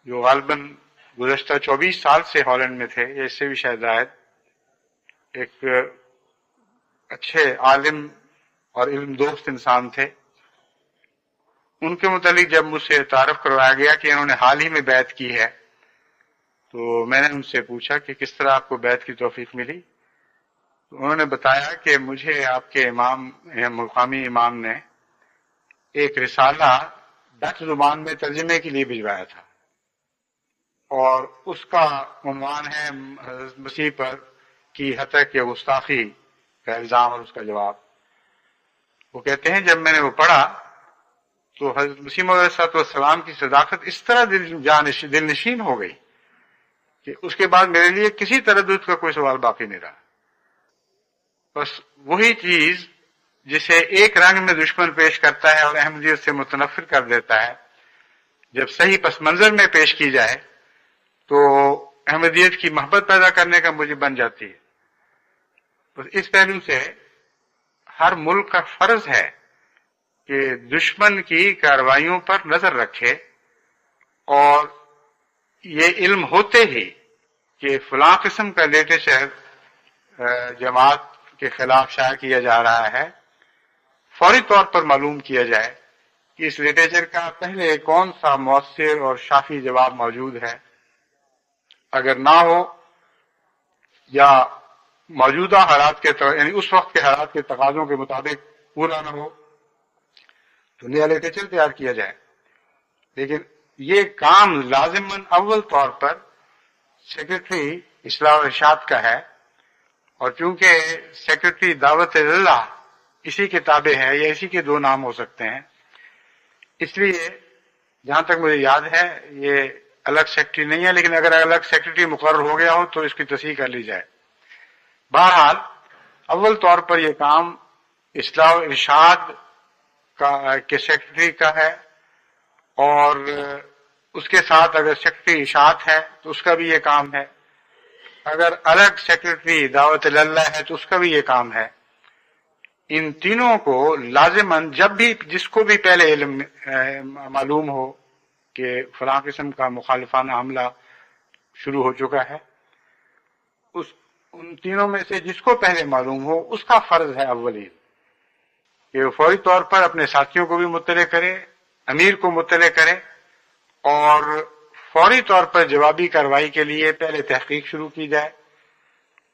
جو غالباً گزشتہ 24 سال سے ہالینڈ میں تھے، یا اس سے بھی شاید زائد، ایک اچھے عالم اور علم دوست انسان تھے۔ ان کے متعلق جب مجھ سے تعارف کروایا گیا کہ انہوں نے حال ہی میں بیعت کی ہے، تو میں نے ان سے پوچھا کہ کس طرح آپ کو بیعت کی توفیق ملی، تو انہوں نے بتایا کہ مجھے آپ کے امام، مقامی امام نے ایک رسالہ ڈچ زبان میں ترجمے کے لیے بھجوایا تھا، اور اس کا عنوان ہے حضرت مسیح پر کی ہتک یا گستاخی کا الزام اور اس کا جواب۔ وہ کہتے ہیں جب میں نے وہ پڑھا تو حضرت مسیح موعود علیہ السلام کی صداقت اس طرح دل نشین ہو گئی کہ اس کے بعد میرے لیے کسی تردد کا کوئی سوال باقی نہیں رہا۔ بس وہی چیز جسے ایک رنگ میں دشمن پیش کرتا ہے اور احمدیت سے متنفر کر دیتا ہے، جب صحیح پس منظر میں پیش کی جائے تو احمدیت کی محبت پیدا کرنے کا موجب بن جاتی ہے۔ بس اس پہلو سے ہر ملک کا فرض ہے کہ دشمن کی کارروائیوں پر نظر رکھے، اور یہ علم ہوتے ہی کہ فلاں قسم کا لٹریچر جماعت کے خلاف شائع کیا جا رہا ہے، فوری طور پر معلوم کیا جائے کہ اس لٹریچر کا پہلے کون سا مؤثر اور شافی جواب موجود ہے۔ اگر نہ ہو یا موجودہ حالات کے یعنی اس وقت کے حالات کے تقاضوں کے مطابق پورا نہ ہو تو نیا لٹریچر تیار کیا جائے۔ لیکن یہ کام لازماً اول طور پر سیکرٹری اصلاح و ارشاد کا ہے، اور چونکہ سیکرٹری دعوت اللہ اسی کے تابع ہے، یا اسی کے دو نام ہو سکتے ہیں، اس لیے جہاں تک مجھے یاد ہے یہ الگ سیکٹری نہیں ہے، لیکن اگر الگ سیکٹری مقرر ہو گیا ہو تو اس کی تصحیح کر لی جائے۔ بہرحال اول طور پر یہ کام اصلاح و ارشاد کے سیکرٹری کا ہے، اور اس کے ساتھ اگر سیکرٹری اشاعت ہے تو اس کا بھی یہ کام ہے، اگر الگ سیکرٹری دعوت اللہ ہے تو اس کا بھی یہ کام ہے۔ ان تینوں کو لازماً جب بھی جس کو بھی پہلے علم معلوم ہو کہ فلاں قسم کا مخالفانہ حملہ شروع ہو چکا ہے، ان تینوں میں سے جس کو پہلے معلوم ہو اس کا فرض ہے اولین کہ وہ فوری طور پر اپنے ساتھیوں کو بھی مطلع کرے، امیر کو مطلع کرے، اور فوری طور پر جوابی کارروائی کے لیے پہلے تحقیق شروع کی جائے،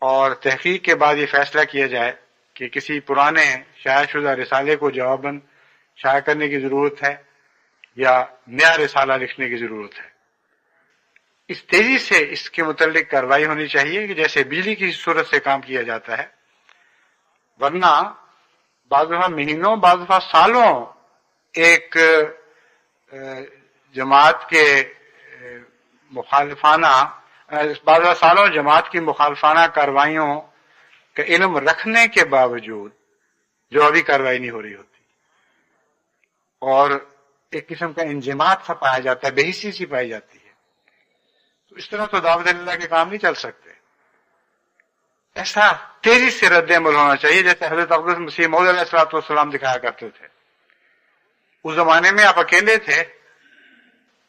اور تحقیق کے بعد یہ فیصلہ کیا جائے کہ کسی پرانے شائع شدہ رسالے کو جواباً شائع کرنے کی ضرورت ہے یا نیا رسالہ لکھنے کی ضرورت ہے۔ اس تیزی سے اس کے متعلق کارروائی ہونی چاہیے کہ جیسے بجلی کی صورت سے کام کیا جاتا ہے، ورنہ بعض دفعہ مہینوں بعض دفعہ سالوں ایک جماعت کے مخالفانہ بعض دفعہ سالوں جماعت کی مخالفانہ کارروائیوں کا علم رکھنے کے باوجود جوابی کارروائی نہیں ہو رہی ہوتی، اور ایک قسم کا انجماد سا پایا جاتا ہے، بے حسی سی پائی جاتی ہے۔ تو اس طرح تو دعوت اللہ کے کام نہیں چل سکتے۔ ایسا تیزی سے رد عمل ہونا چاہیے جیسے حضرت اقدس مسیح موعود علیہ الصلوۃ والسلام دکھایا کرتے تھے۔ اس زمانے میں آپ اکیلے تھے،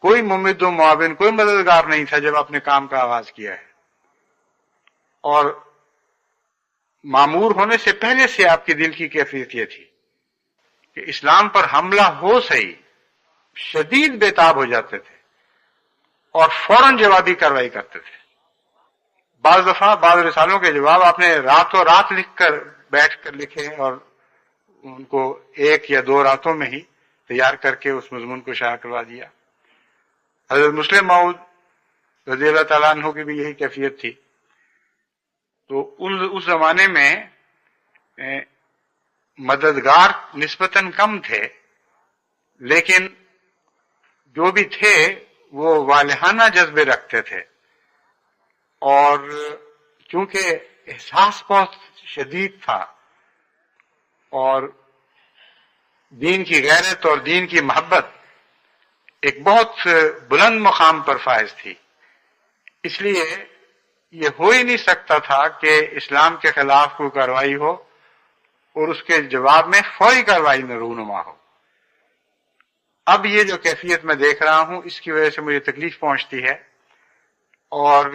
کوئی ممد و معاون، کوئی مددگار نہیں تھا جب آپ نے کام کا آغاز کیا ہے، اور معمور ہونے سے پہلے سے آپ کی دل کی کیفیت یہ تھی کہ اسلام پر حملہ ہو صحیح، شدید بےتاب ہو جاتے تھے اور فوراً جوابی کارروائی کرتے تھے۔ بعض دفعہ بعض رسالوں کے جواب آپ نے راتوں رات لکھ کر بیٹھ کر لکھے اور ان کو ایک یا دو راتوں میں ہی تیار کر کے اس مضمون کو شائع کروا دیا۔ حضرت مسلم موعود رضی اللہ تعالیٰ عنہ کی بھی یہی کیفیت تھی۔ تو اس زمانے میں مددگار نسبتاً کم تھے، لیکن جو بھی تھے وہ والہانہ جذبے رکھتے تھے، اور چونکہ احساس بہت شدید تھا اور دین کی غیرت اور دین کی محبت ایک بہت بلند مقام پر فائز تھی، اس لیے یہ ہو ہی نہیں سکتا تھا کہ اسلام کے خلاف کوئی کارروائی ہو اور اس کے جواب میں فوری کارروائی میں رونما ہو۔ اب یہ جو کیفیت میں دیکھ رہا ہوں اس کی وجہ سے مجھے تکلیف پہنچتی ہے، اور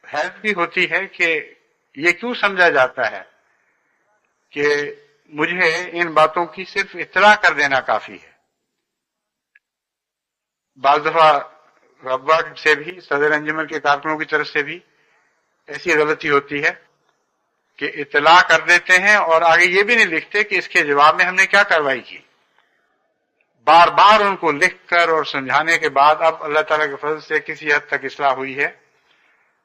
حیرت بھی ہوتی ہے کہ یہ کیوں سمجھا جاتا ہے کہ مجھے ان باتوں کی صرف اطلاع کر دینا کافی ہے۔ بعض دفعہ ربا سے بھی، صدر انجمن کے کارکنوں کی طرف سے بھی ایسی غلطی ہوتی ہے کہ اطلاع کر دیتے ہیں اور آگے یہ بھی نہیں لکھتے کہ اس کے جواب میں ہم نے کیا کارروائی کی۔ بار بار ان کو لکھ کر اور سمجھانے کے بعد اب اللہ تعالیٰ کے فضل سے کسی حد تک اصلاح ہوئی ہے،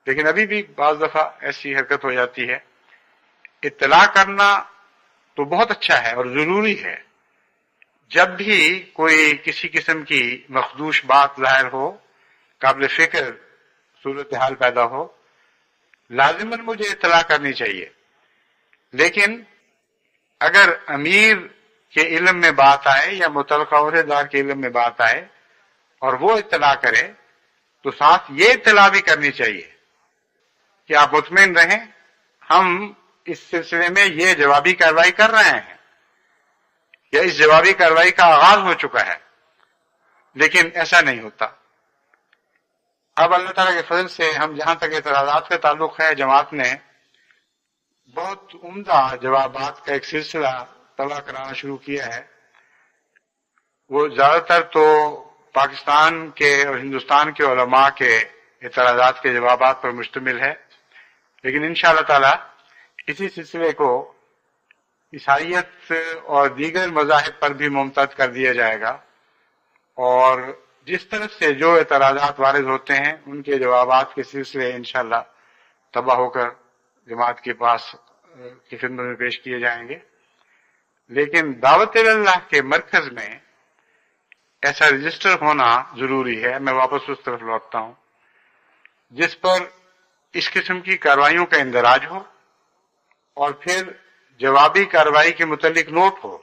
لیکن ابھی بھی بعض دفعہ ایسی حرکت ہو جاتی ہے۔ اطلاع کرنا تو بہت اچھا ہے اور ضروری ہے، جب بھی کوئی کسی قسم کی مخدوش بات ظاہر ہو، قابل فکر صورتحال پیدا ہو، لازماً مجھے اطلاع کرنی چاہیے، لیکن اگر امیر کے علم میں بات آئے یا متعلقہ عہدیدار کے علم میں بات آئے اور وہ اطلاع کرے تو ساتھ یہ اطلاع بھی کرنی چاہیے کہ آپ مطمئن رہیں، ہم اس سلسلے میں یہ جوابی کارروائی کر رہے ہیں یا اس جوابی کارروائی کا آغاز ہو چکا ہے، لیکن ایسا نہیں ہوتا۔ اب اللہ تعالیٰ کے فضل سے ہم جہاں تک اعتراضات کا تعلق ہے، جماعت نے بہت عمدہ جوابات کا ایک سلسلہ طلع کرانا شروع کیا ہے۔ وہ زیادہ تر تو پاکستان کے اور ہندوستان کے علماء کے اعتراضات کے جوابات پر مشتمل ہے، لیکن انشاءاللہ تعالی اسی سلسلے کو عیسائیت اور دیگر مذاہب پر بھی ممتد کر دیا جائے گا، اور جس طرف سے جو اعتراضات وارد ہوتے ہیں ان کے جوابات کے سلسلے انشاءاللہ طبع ہو کر جماعت کے پاس کی خدمت میں پیش کیے جائیں گے۔ لیکن دعوت اللہ کے مرکز میں ایسا رجسٹر ہونا ضروری ہے. میں واپس اس طرف لوٹتا ہوں جس پر اس قسم کی کارروائیوں کا اندراج ہو اور پھر جوابی کارروائی کے متعلق نوٹ ہو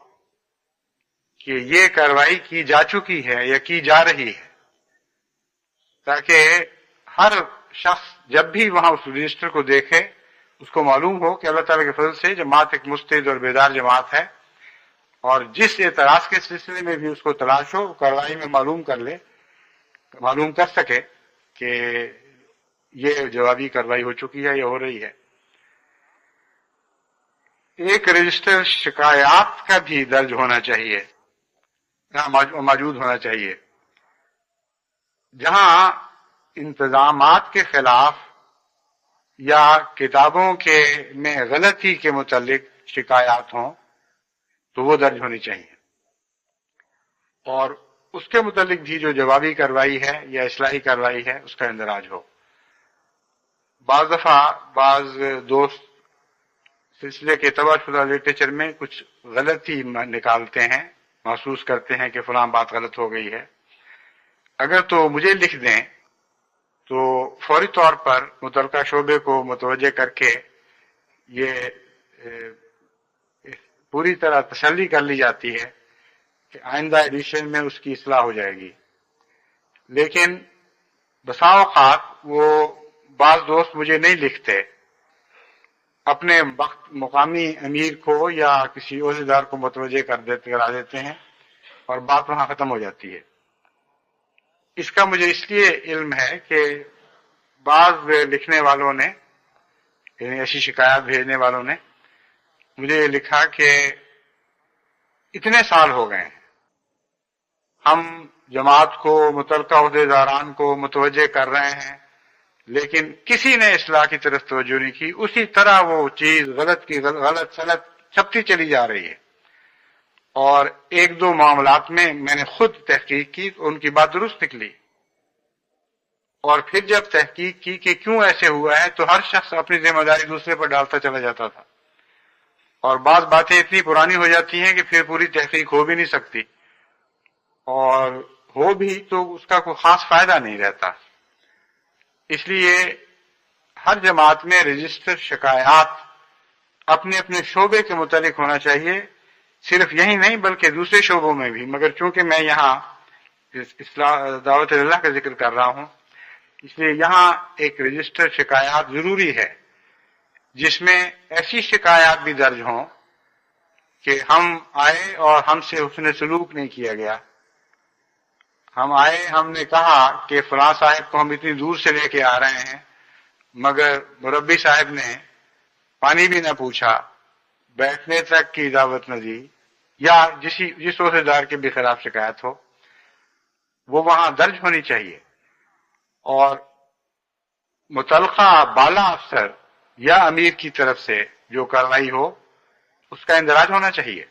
کہ یہ کارروائی کی جا چکی ہے یا کی جا رہی ہے، تاکہ ہر شخص جب بھی وہاں اس رجسٹر کو دیکھے اس کو معلوم ہو کہ اللہ تعالیٰ کے فضل سے جماعت ایک مستعد اور بیدار جماعت ہے، اور جس اعتراض کے سلسلے میں بھی اس کو تلاش ہو کارروائی میں معلوم کر سکے کہ یہ جوابی کارروائی ہو چکی ہے یا ہو رہی ہے. ایک رجسٹر شکایات کا بھی درج ہونا چاہیے، موجود ہونا چاہیے، جہاں انتظامات کے خلاف یا کتابوں میں غلطی کے متعلق شکایات ہوں تو وہ درج ہونی چاہیے، اور اس کے متعلق بھی جو جوابی کارروائی ہے یا اصلاحی کارروائی ہے اس کا اندراج ہو. بعض دفعہ بعض دوست سلسلے کے تباہ شدہ لٹریچر میں کچھ غلطی نکالتے ہیں، محسوس کرتے ہیں کہ فلاں بات غلط ہو گئی ہے. اگر تو مجھے لکھ دیں تو فوری طور پر متعلقہ شعبے کو متوجہ کر کے یہ پوری طرح تسلی کر لی جاتی ہے کہ آئندہ ایڈیشن میں اس کی اصلاح ہو جائے گی. لیکن بسا اوقات وہ بعض دوست مجھے نہیں لکھتے، اپنے وقت مقامی امیر کو یا کسی عہدیدار کو متوجہ کرا دیتے ہیں اور بات وہاں ختم ہو جاتی ہے. اس کا مجھے اس لیے علم ہے کہ بعض لکھنے والوں نے، یعنی ایسی شکایات بھیجنے والوں نے مجھے لکھا کہ اتنے سال ہو گئے ہیں ہم جماعت کو، متعلقہ عہدیداران کو متوجہ کر رہے ہیں، لیکن کسی نے اصلاح کی طرف توجہ نہیں کی، اسی طرح وہ چیز غلط سلط چھپتی چلی جا رہی ہے. اور ایک دو معاملات میں نے خود تحقیق کی تو ان کی بات درست نکلی، اور پھر جب تحقیق کی کہ کیوں ایسے ہوا ہے تو ہر شخص اپنی ذمہ داری دوسرے پر ڈالتا چلا جاتا تھا، اور بعض باتیں اتنی پرانی ہو جاتی ہیں کہ پھر پوری تحقیق ہو بھی نہیں سکتی، اور ہو بھی تو اس کا کوئی خاص فائدہ نہیں رہتا. اس لیے ہر جماعت میں رجسٹر شکایات اپنے اپنے شعبے کے متعلق ہونا چاہیے، صرف یہی نہیں بلکہ دوسرے شعبوں میں بھی. مگر چونکہ میں یہاں دعوت اللہ کا ذکر کر رہا ہوں اس لیے یہاں ایک رجسٹر شکایات ضروری ہے، جس میں ایسی شکایات بھی درج ہوں کہ ہم آئے اور ہم سے حسن سلوک نہیں کیا گیا، ہم آئے، ہم نے کہا کہ فلاں صاحب کو ہم اتنی دور سے لے کے آ رہے ہیں، مگر مربی صاحب نے پانی بھی نہ پوچھا، بیٹھنے تک کی دعوت نہ دی، یا جس عہدیدار کے بھی خلاف شکایت ہو وہ وہاں درج ہونی چاہیے، اور متعلقہ بالا افسر یا امیر کی طرف سے جو کارروائی ہو اس کا اندراج ہونا چاہیے.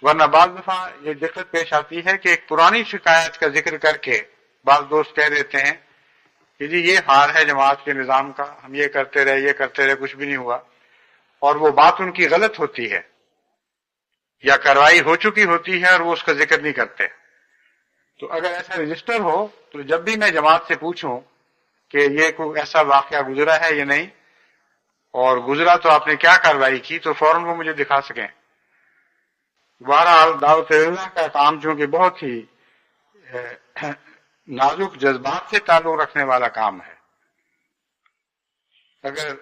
ورنہ بعض دفعہ یہ دقت پیش آتی ہے کہ ایک پرانی شکایت کا ذکر کر کے بعض دوست کہہ دیتے ہیں کہ جی یہ حال ہے جماعت کے نظام کا، ہم یہ کرتے رہے کچھ بھی نہیں ہوا، اور وہ بات ان کی غلط ہوتی ہے یا کارروائی ہو چکی ہوتی ہے اور وہ اس کا ذکر نہیں کرتے. تو اگر ایسا رجسٹر ہو تو جب بھی میں جماعت سے پوچھوں کہ یہ کوئی ایسا واقعہ گزرا ہے یا نہیں، اور گزرا تو آپ نے کیا کارروائی کی، تو فوراً وہ مجھے دکھا سکیں. بہرحال دعوت اللہ کا کام چونکہ بہت ہی نازک جذبات سے تعلق رکھنے والا کام ہے، اگر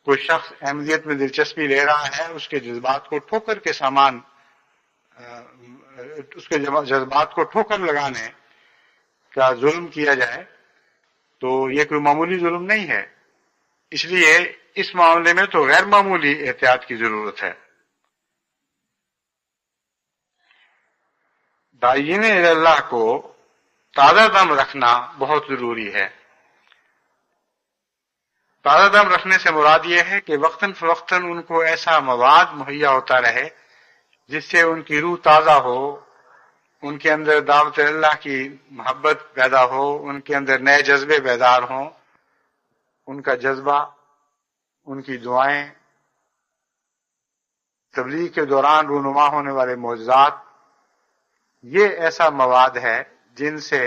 کوئی شخص احمدیت میں دلچسپی لے رہا ہے اس کے جذبات کو ٹھوکر کے سامان، اس کے جذبات کو ٹھوکر لگانے کا ظلم کیا جائے تو یہ کوئی معمولی ظلم نہیں ہے. اس لیے اس معاملے میں تو غیر معمولی احتیاط کی ضرورت ہے. داعین اللہ کو تازہ دم رکھنا بہت ضروری ہے. تازہ دم رکھنے سے مراد یہ ہے کہ وقتاً فوقتاً ان کو ایسا مواد مہیا ہوتا رہے جس سے ان کی روح تازہ ہو، ان کے اندر دعوت اللہ کی محبت پیدا ہو، ان کے اندر نئے جذبے بیدار ہوں، ان کا جذبہ، ان کی دعائیں تبلیغ کے دوران رونما ہونے والے معجزات، یہ ایسا مواد ہے جن سے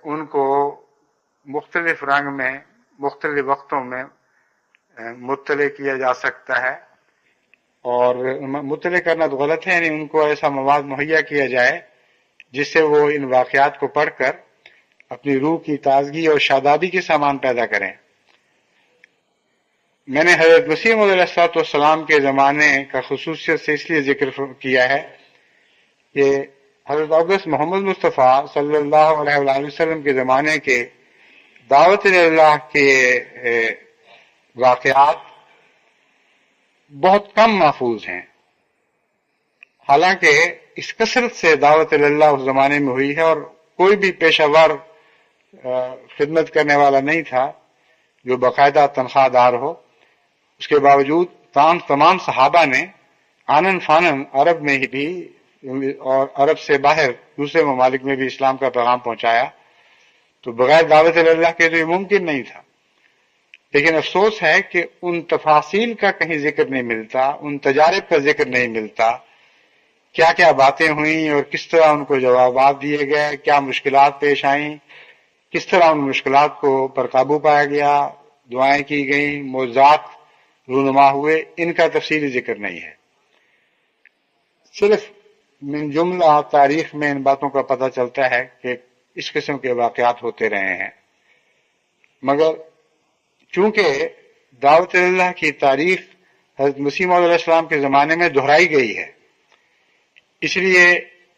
ان کو مختلف رنگ میں مختلف وقتوں میں مطلع کیا جا سکتا ہے، اور مطلع کرنا تو غلط ہے، یعنی ان کو ایسا مواد مہیا کیا جائے جس سے وہ ان واقعات کو پڑھ کر اپنی روح کی تازگی اور شادابی کے سامان پیدا کریں۔ میں نے حضرت مسیح موعود علیہ السلام کے زمانے کا خصوصیت سے اس لیے ذکر کیا ہے کہ حضرت اقدس محمد مصطفیٰ صلی اللہ علیہ وآلہ وسلم کے زمانے کے دعوت اللہ کے واقعات بہت کم محفوظ ہیں، حالانکہ اس کثرت سے دعوت اللہ اس زمانے میں ہوئی ہے اور کوئی بھی پیشہ ور خدمت کرنے والا نہیں تھا جو باقاعدہ تنخواہ دار ہو۔ اس کے باوجود تمام صحابہ نے آنن فانن عرب میں ہی بھی اور عرب سے باہر دوسرے ممالک میں بھی اسلام کا پیغام پہنچایا، تو بغیر دعوت اللہ کے تو یہ ممکن نہیں تھا۔ لیکن افسوس ہے کہ ان تفاصیل کا کہیں ذکر نہیں ملتا، ان تجارب کا ذکر نہیں ملتا، کیا کیا باتیں ہوئیں اور کس طرح ان کو جوابات دیے گئے، کیا مشکلات پیش آئیں، کس طرح ان مشکلات کو پر قابو پایا گیا، دعائیں کی گئیں، معجزات رونما ہوئے، ان کا تفصیلی ذکر نہیں ہے۔ صرف من جملہ تاریخ میں ان باتوں کا پتہ چلتا ہے کہ اس قسم کے واقعات ہوتے رہے ہیں، مگر چونکہ دعوت اللہ کی تاریخ حضرت مسیح موعود علیہ السلام کے زمانے میں دہرائی گئی ہے، اس لیے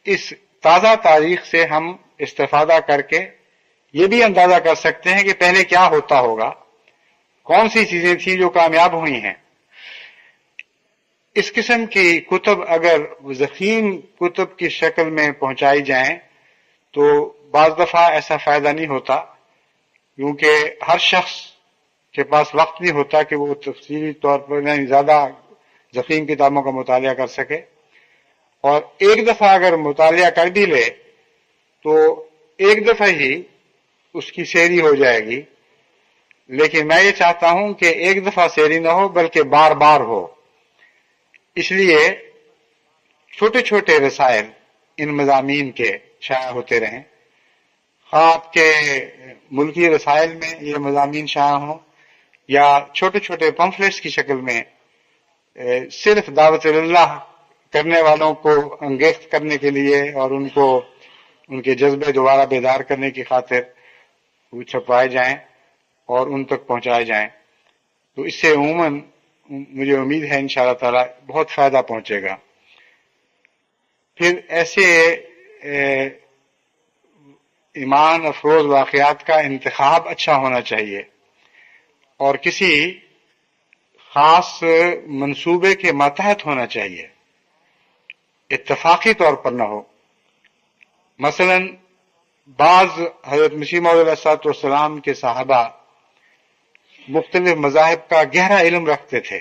اس تازہ تاریخ سے ہم استفادہ کر کے یہ بھی اندازہ کر سکتے ہیں کہ پہلے کیا ہوتا ہوگا، کون سی چیزیں تھیں جو کامیاب ہوئی ہیں۔ اس قسم کی کتب اگر ضخیم کتب کی شکل میں پہنچائی جائیں تو بعض دفعہ ایسا فائدہ نہیں ہوتا، کیونکہ ہر شخص کے پاس وقت نہیں ہوتا کہ وہ تفصیلی طور پر زیادہ ضخیم کتابوں کا مطالعہ کر سکے، اور ایک دفعہ اگر مطالعہ کر بھی لے تو ایک دفعہ ہی اس کی سیری ہو جائے گی، لیکن میں یہ چاہتا ہوں کہ ایک دفعہ سیری نہ ہو بلکہ بار بار ہو۔ اس لیے چھوٹے چھوٹے رسائل ان مضامین کے شائع ہوتے رہیں، خواہ آپ کے ملکی رسائل میں یہ مضامین شائع ہوں یا چھوٹے چھوٹے پمفلیٹس کی شکل میں صرف دعوت اللہ کرنے والوں کو انگیخت کرنے کے لیے اور ان کو ان کے جذبے دوبارہ بیدار کرنے کی خاطر وہ چھپوائے جائیں اور ان تک پہنچائے جائیں، تو اس سے عموماً مجھے امید ہے انشاءاللہ تعالی بہت فائدہ پہنچے گا۔ پھر ایسے ایمان افروز واقعات کا انتخاب اچھا ہونا چاہیے اور کسی خاص منصوبے کے ماتحت ہونا چاہیے، اتفاقی طور پر نہ ہو۔ مثلا بعض حضرت مسیح موعود علیہ السلام کے صحابہ مختلف مذاہب کا گہرا علم رکھتے تھے،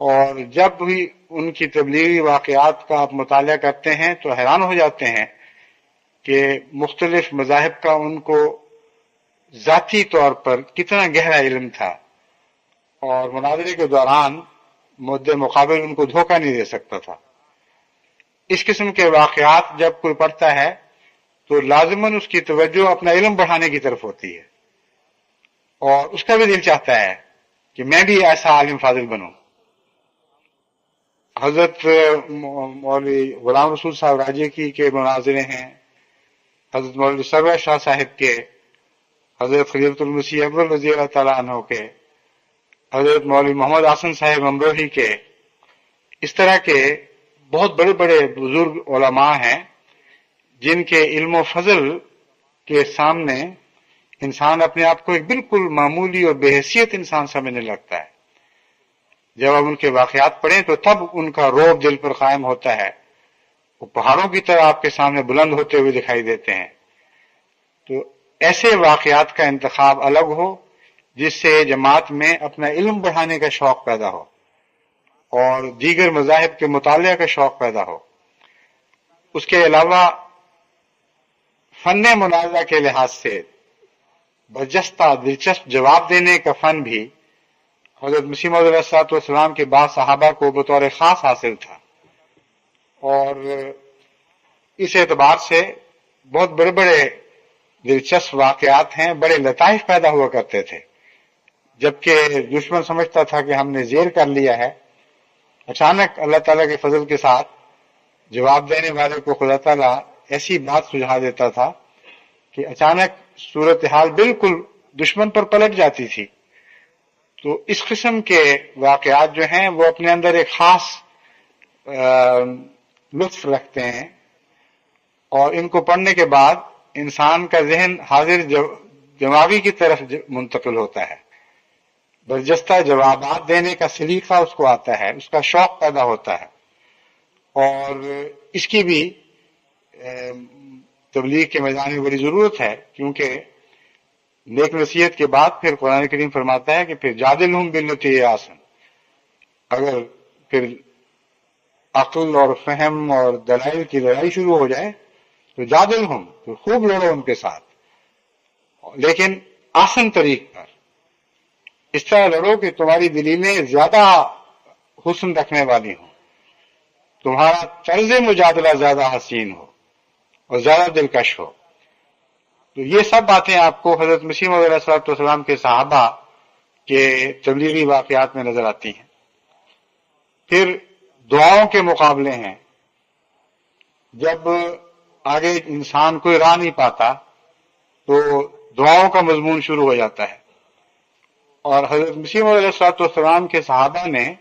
اور جب بھی ان کی تبلیغی واقعات کا آپ مطالعہ کرتے ہیں تو حیران ہو جاتے ہیں کہ مختلف مذاہب کا ان کو ذاتی طور پر کتنا گہرا علم تھا، اور مناظرے کے دوران مد مقابل ان کو دھوکہ نہیں دے سکتا تھا۔ اس قسم کے واقعات جب کوئی پڑھتا ہے تو لازماً اس کی توجہ اپنا علم بڑھانے کی طرف ہوتی ہے، اور اس کا بھی دل چاہتا ہے کہ میں بھی ایسا عالم فاضل بنوں۔ حضرت مولوی غلام رسول صاحب راجے کی کے مناظرے ہیں، حضرت مولوی سرور شاہ صاحب کے، حضرت خلیفۃ المسیح اکبر رضی اللہ تعالیٰ عنہ کے، حضرت مولوی محمد حسن صاحب امروہی کے، اس طرح کے بہت بڑے بڑے بزرگ علماء ہیں جن کے علم و فضل کے سامنے انسان اپنے آپ کو ایک بالکل معمولی اور بے حیثیت انسان سمجھنے لگتا ہے۔ جب آپ ان کے واقعات پڑھیں تو تب ان کا رعب دل پر قائم ہوتا ہے، وہ پہاڑوں کی طرح آپ کے سامنے بلند ہوتے ہوئے دکھائی دیتے ہیں۔ تو ایسے واقعات کا انتخاب الگ ہو جس سے جماعت میں اپنا علم بڑھانے کا شوق پیدا ہو اور دیگر مذاہب کے مطالعہ کا شوق پیدا ہو۔ اس کے علاوہ فن مناظرہ کے لحاظ سے برجستہ دلچسپ جواب دینے کا فن بھی حضرت مسیح موعود علیہ الصلوۃ والسلام کے بعد صحابہ کو بطور خاص حاصل تھا، اور اس اعتبار سے بہت بڑے بڑے دلچسپ واقعات ہیں، بڑے لطائف پیدا ہوا کرتے تھے۔ جبکہ دشمن سمجھتا تھا کہ ہم نے زیر کر لیا ہے، اچانک اللہ تعالیٰ کے فضل کے ساتھ جواب دینے والے کو خدا تعالیٰ ایسی بات سجھا دیتا تھا کہ اچانک صورتحال بالکل دشمن پر پلٹ جاتی تھی۔ تو اس قسم کے واقعات جو ہیں وہ اپنے اندر ایک خاص لطف رکھتے ہیں، اور ان کو پڑھنے کے بعد انسان کا ذہن حاضر دماغی کی طرف منتقل ہوتا ہے، برجستہ جوابات دینے کا سلیقہ اس کو آتا ہے، اس کا شوق پیدا ہوتا ہے، اور اس کی بھی تبلیغ کے میدان میں بڑی ضرورت ہے، کیونکہ نیک نصیحت کے بعد پھر قرآن کریم فرماتا ہے کہ پھر جادلہم باللتی ہی احسن، اگر پھر عقل اور فہم اور دلائل کی لڑائی شروع ہو جائے تو جادلہم، تو خوب لڑو ان کے ساتھ، لیکن آسن طریق پر، اس طرح لڑو کہ تمہاری دلیلیں زیادہ حسن رکھنے والی ہوں، تمہارا طرز مجادلہ زیادہ حسین ہو اور زیادہ دلکش ہو۔ تو یہ سب باتیں آپ کو حضرت مسیح موعود علیہ السلام کے صحابہ کے تبلیغی واقعات میں نظر آتی ہیں۔ پھر دعاؤں کے مقابلے ہیں، جب آگے انسان کوئی راہ نہیں پاتا تو دعاؤں کا مضمون شروع ہو جاتا ہے، اور حضرت مسیح موعود علیہ السلام کے صحابہ نے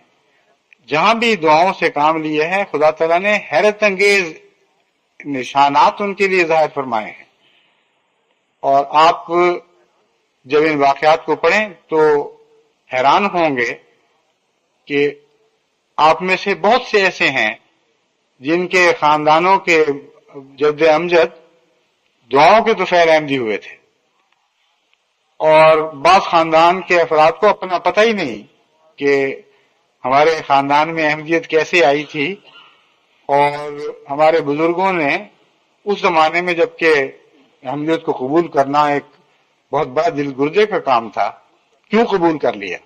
جہاں بھی دعاؤں سے کام لیے ہیں، خدا تعالیٰ نے حیرت انگیز نشانات ان کے لیے ظاہر فرمائے ہیں، اور آپ جب ان واقعات کو پڑھیں تو حیران ہوں گے کہ آپ میں سے بہت سے ایسے ہیں جن کے خاندانوں کے جد امجد دعاؤں کے طفیل احمدی ہوئے تھے، اور بعض خاندان کے افراد کو اپنا پتہ ہی نہیں کہ ہمارے خاندان میں احمدیت کیسے آئی تھی، اور ہمارے بزرگوں نے اس زمانے میں جبکہ احمدیت کو قبول کرنا ایک بہت بڑا دل گردے کا کام تھا، کیوں قبول کر لیا۔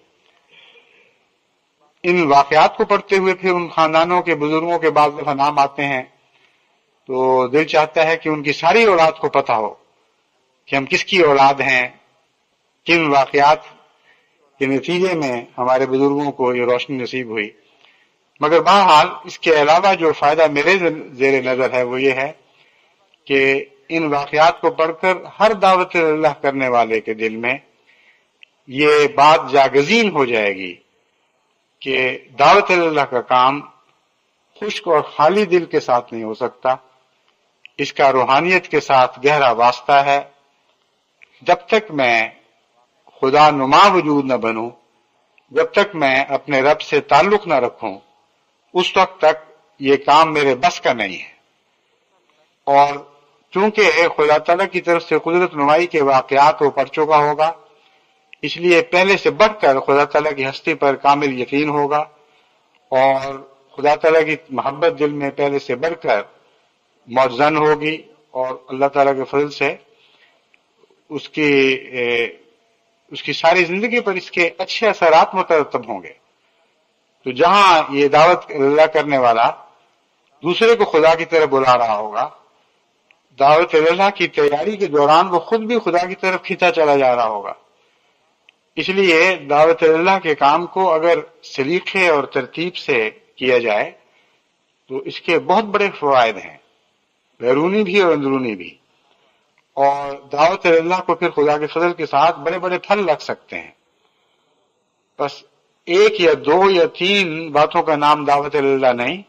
ان واقعات کو پڑھتے ہوئے پھر ان خاندانوں کے بزرگوں کے بعض دفعہ نام آتے ہیں تو دل چاہتا ہے کہ ان کی ساری اولاد کو پتہ ہو کہ ہم کس کی اولاد ہیں، کن واقعات کے نتیجے میں ہمارے بزرگوں کو یہ روشنی نصیب ہوئی۔ مگر بہرحال اس کے علاوہ جو فائدہ میرے زیر نظر ہے وہ یہ ہے کہ ان واقعات کو پڑھ کر ہر دعوت اللہ کرنے والے کے دل میں یہ بات جاگزین ہو جائے گی کہ دعوت اللہ کا کام خشک اور خالی دل کے ساتھ نہیں ہو سکتا، اس کا روحانیت کے ساتھ گہرا واسطہ ہے۔ جب تک میں خدا نما وجود نہ بنوں، جب تک میں اپنے رب سے تعلق نہ رکھوں، اس وقت تک یہ کام میرے بس کا نہیں ہے۔ اور چونکہ خدا تعالیٰ کی طرف سے قدرت نمائی کے واقعات وہ پڑھ چکا ہوگا، اس لیے پہلے سے بڑھ کر خدا تعالیٰ کی ہستی پر کامل یقین ہوگا، اور خدا تعالیٰ کی محبت دل میں پہلے سے بڑھ کر موزن ہوگی، اور اللہ تعالیٰ کے فضل سے اس کی ساری زندگی پر اس کے اچھے اثرات مترتب ہوں گے۔ تو جہاں یہ دعوت اللہ کرنے والا دوسرے کو خدا کی طرف بلا رہا ہوگا، دعوت اللہ کی تیاری کے دوران وہ خود بھی خدا کی طرف کھینچا چلا جا رہا ہوگا۔ اس لیے دعوت اللہ کے کام کو اگر سلیقے اور ترتیب سے کیا جائے تو اس کے بہت بڑے فوائد ہیں، بیرونی بھی اور اندرونی بھی، اور دعوت اللہ کو پھر خدا کے فضل کے ساتھ بڑے بڑے پھل لگ سکتے ہیں۔ بس ایک یا دو یا تین باتوں کا نام دعوت اللہ نہیں،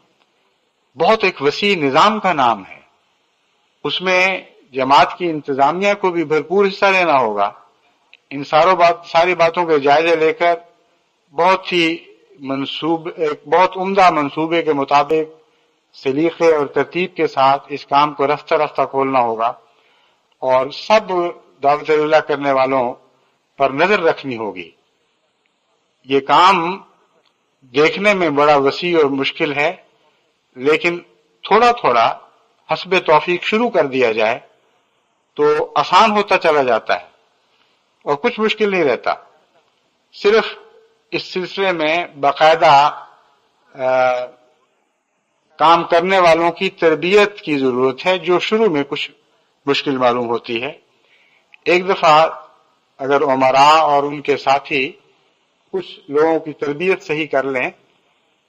بہت ایک وسیع نظام کا نام ہے۔ اس میں جماعت کی انتظامیہ کو بھی بھرپور حصہ لینا ہوگا، ان ساری باتوں کے جائزے لے کر ایک بہت عمدہ منصوبے کے مطابق سلیقے اور ترتیب کے ساتھ اس کام کو رفتہ رفتہ کھولنا ہوگا، اور سب دعوت اللہ کرنے والوں پر نظر رکھنی ہوگی۔ یہ کام دیکھنے میں بڑا وسیع اور مشکل ہے، لیکن تھوڑا تھوڑا حسب توفیق شروع کر دیا جائے تو آسان ہوتا چلا جاتا ہے اور کچھ مشکل نہیں رہتا۔ صرف اس سلسلے میں باقاعدہ کام کرنے والوں کی تربیت کی ضرورت ہے، جو شروع میں کچھ مشکل معلوم ہوتی ہے۔ ایک دفعہ اگر امراء اور ان کے ساتھی کچھ لوگوں کی تربیت صحیح کر لیں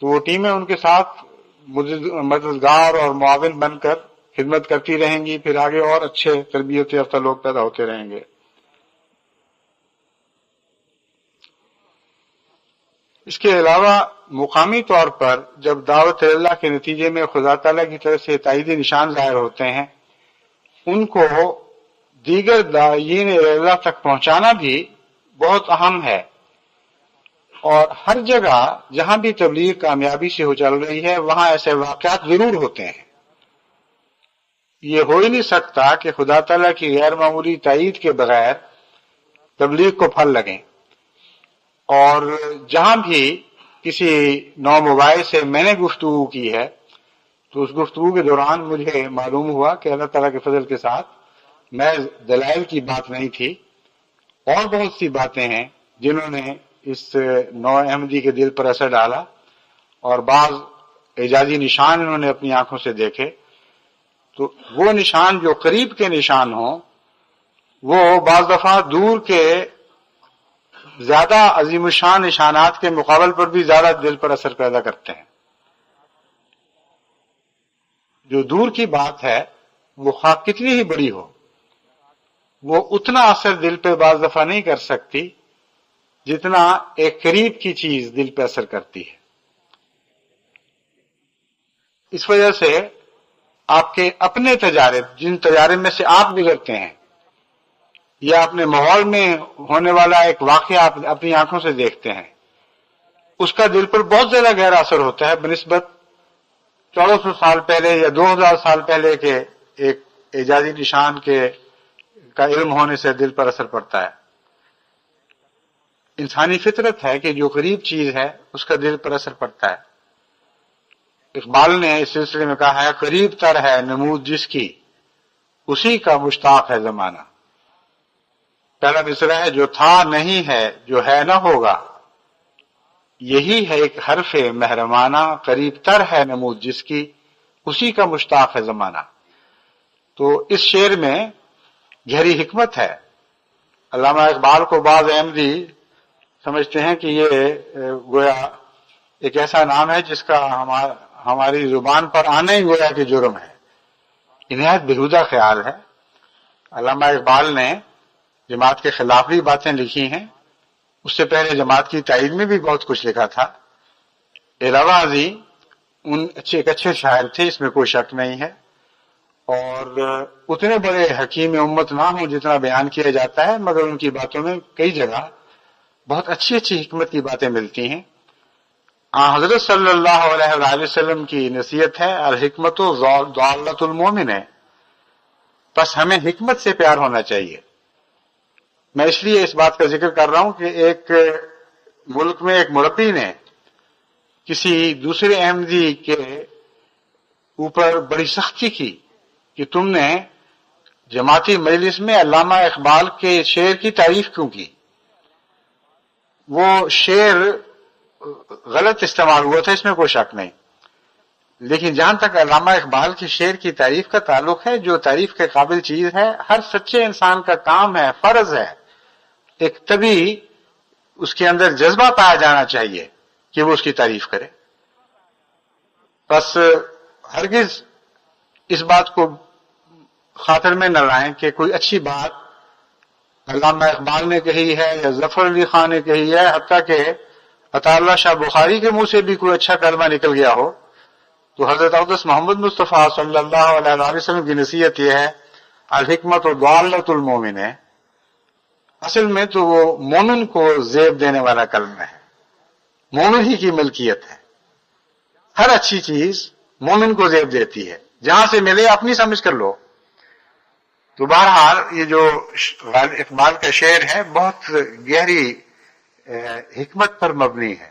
تو وہ ٹیمیں ان کے ساتھ مددگار اور معاون بن کر خدمت کرتی رہیں گی، پھر آگے اور اچھے تربیت یافتہ لوگ پیدا ہوتے رہیں گے۔ اس کے علاوہ مقامی طور پر جب دعوت اللہ کے نتیجے میں خدا تعالیٰ کی طرف سے تائیدی نشان ظاہر ہوتے ہیں، ان کو دیگر داعین اللہ تک پہنچانا بھی بہت اہم ہے، اور ہر جگہ جہاں بھی تبلیغ کامیابی سے ہو چل رہی ہے وہاں ایسے واقعات ضرور ہوتے ہیں۔ یہ ہو ہی نہیں سکتا کہ خدا تعالیٰ کی غیر معمولی تائید کے بغیر تبلیغ کو پھل لگیں، اور جہاں بھی کسی نو موبائل سے میں نے گفتگو کی ہے تو اس گفتگو کے دوران مجھے معلوم ہوا کہ اللہ تعالیٰ کے فضل کے ساتھ میں دلائل کی بات نہیں تھی، اور بہت سی باتیں ہیں جنہوں نے اس نو احمدی کے دل پر اثر ڈالا، اور بعض اعجازی نشان انہوں نے اپنی آنکھوں سے دیکھے۔ تو وہ نشان جو قریب کے نشان ہوں وہ بعض دفعہ دور کے زیادہ عظیم الشان نشانات کے مقابل پر بھی زیادہ دل پر اثر پیدا کرتے ہیں۔ جو دور کی بات ہے وہ خواہ کتنی ہی بڑی ہو، وہ اتنا اثر دل پہ بعض دفعہ نہیں کر سکتی جتنا ایک قریب کی چیز دل پہ اثر کرتی ہے۔ اس وجہ سے آپ کے اپنے تجارب، جن تجارب میں سے آپ گزرتے ہیں، یا اپنے ماحول میں ہونے والا ایک واقعہ آپ اپنی آنکھوں سے دیکھتے ہیں، اس کا دل پر بہت زیادہ گہرا اثر ہوتا ہے بنسبت 1400 سال پہلے یا 2000 سال پہلے کے ایک اعجازی نشان کا علم ہونے سے دل پر اثر پڑتا ہے۔ انسانی فطرت ہے کہ جو قریب چیز ہے اس کا دل پر اثر پڑتا ہے۔ اقبال نے اس سلسلے میں کہا ہے، قریب تر ہے نمود جس کی اسی کا مشتاق ہے زمانہ۔ پہلا مصرع ہے، جو تھا نہیں ہے جو ہے نہ ہوگا، یہی ہے ایک حرف محرمانہ، قریب تر ہے نمود جس کی اسی کا مشتاق ہے زمانہ۔ تو اس شعر میں گہری حکمت ہے۔ علامہ اقبال کو بعض احمدی سمجھتے ہیں کہ یہ گویا ایک ایسا نام ہے جس کا ہماری زبان پر آنا ہی گویا کہ جرم ہے۔ یہ نہایت بےہودہ خیال ہے۔ علامہ اقبال نے جماعت کے خلاف بھی باتیں لکھی ہیں، اس سے پہلے جماعت کی تائید میں بھی بہت کچھ لکھا تھا۔ علاوہ ازیں ایک اچھے شاعر تھے، اس میں کوئی شک نہیں ہے، اور اتنے بڑے حکیم امت نہ ہوں جتنا بیان کیا جاتا ہے، مگر ان کی باتوں میں کئی جگہ بہت اچھی اچھی حکمت کی باتیں ملتی ہیں۔ حضرت صلی اللہ علیہ وآلہ وسلم کی نصیحت ہے، الحکمت ضالۃ المومن ہے، بس ہمیں حکمت سے پیار ہونا چاہیے۔ میں اس لیے اس بات کا ذکر کر رہا ہوں کہ ایک ملک میں ایک مربی نے کسی دوسرے احمدی کے اوپر بڑی سختی کی کہ تم نے جماعتی مجلس میں علامہ اقبال کے شعر کی تعریف کیوں کی۔ وہ شعر غلط استعمال ہوا تھا، اس میں کوئی شک نہیں، لیکن جہاں تک علامہ اقبال کے شعر کی تعریف کا تعلق ہے، جو تعریف کے قابل چیز ہے، ہر سچے انسان کا کام ہے، فرض ہے، ایک طبی اس کے اندر جذبہ پایا جانا چاہیے کہ وہ اس کی تعریف کرے۔ بس ہرگز اس بات کو خاطر میں نہ لائیں کہ کوئی اچھی بات علامہ اقبال نے کہی ہے یا ظفر علی خان نے کہی ہے، حتیٰ کہ عطا اللہ شاہ بخاری کے منہ سے بھی کوئی اچھا کلمہ نکل گیا ہو، تو حضرت اقدس محمد مصطفیٰ صلی اللہ علیہ وسلم کی نصیحت یہ ہے، الحکمت ضالۃ المومن ہے۔ اصل میں تو وہ مومن کو زیب دینے والا کلمہ ہے، مومن ہی کی ملکیت ہے۔ ہر اچھی چیز مومن کو زیب دیتی ہے، جہاں سے ملے اپنی سمجھ کر لو۔ تو بہرحال یہ جو اقبال کا شعر ہے بہت گہری حکمت پر مبنی ہے۔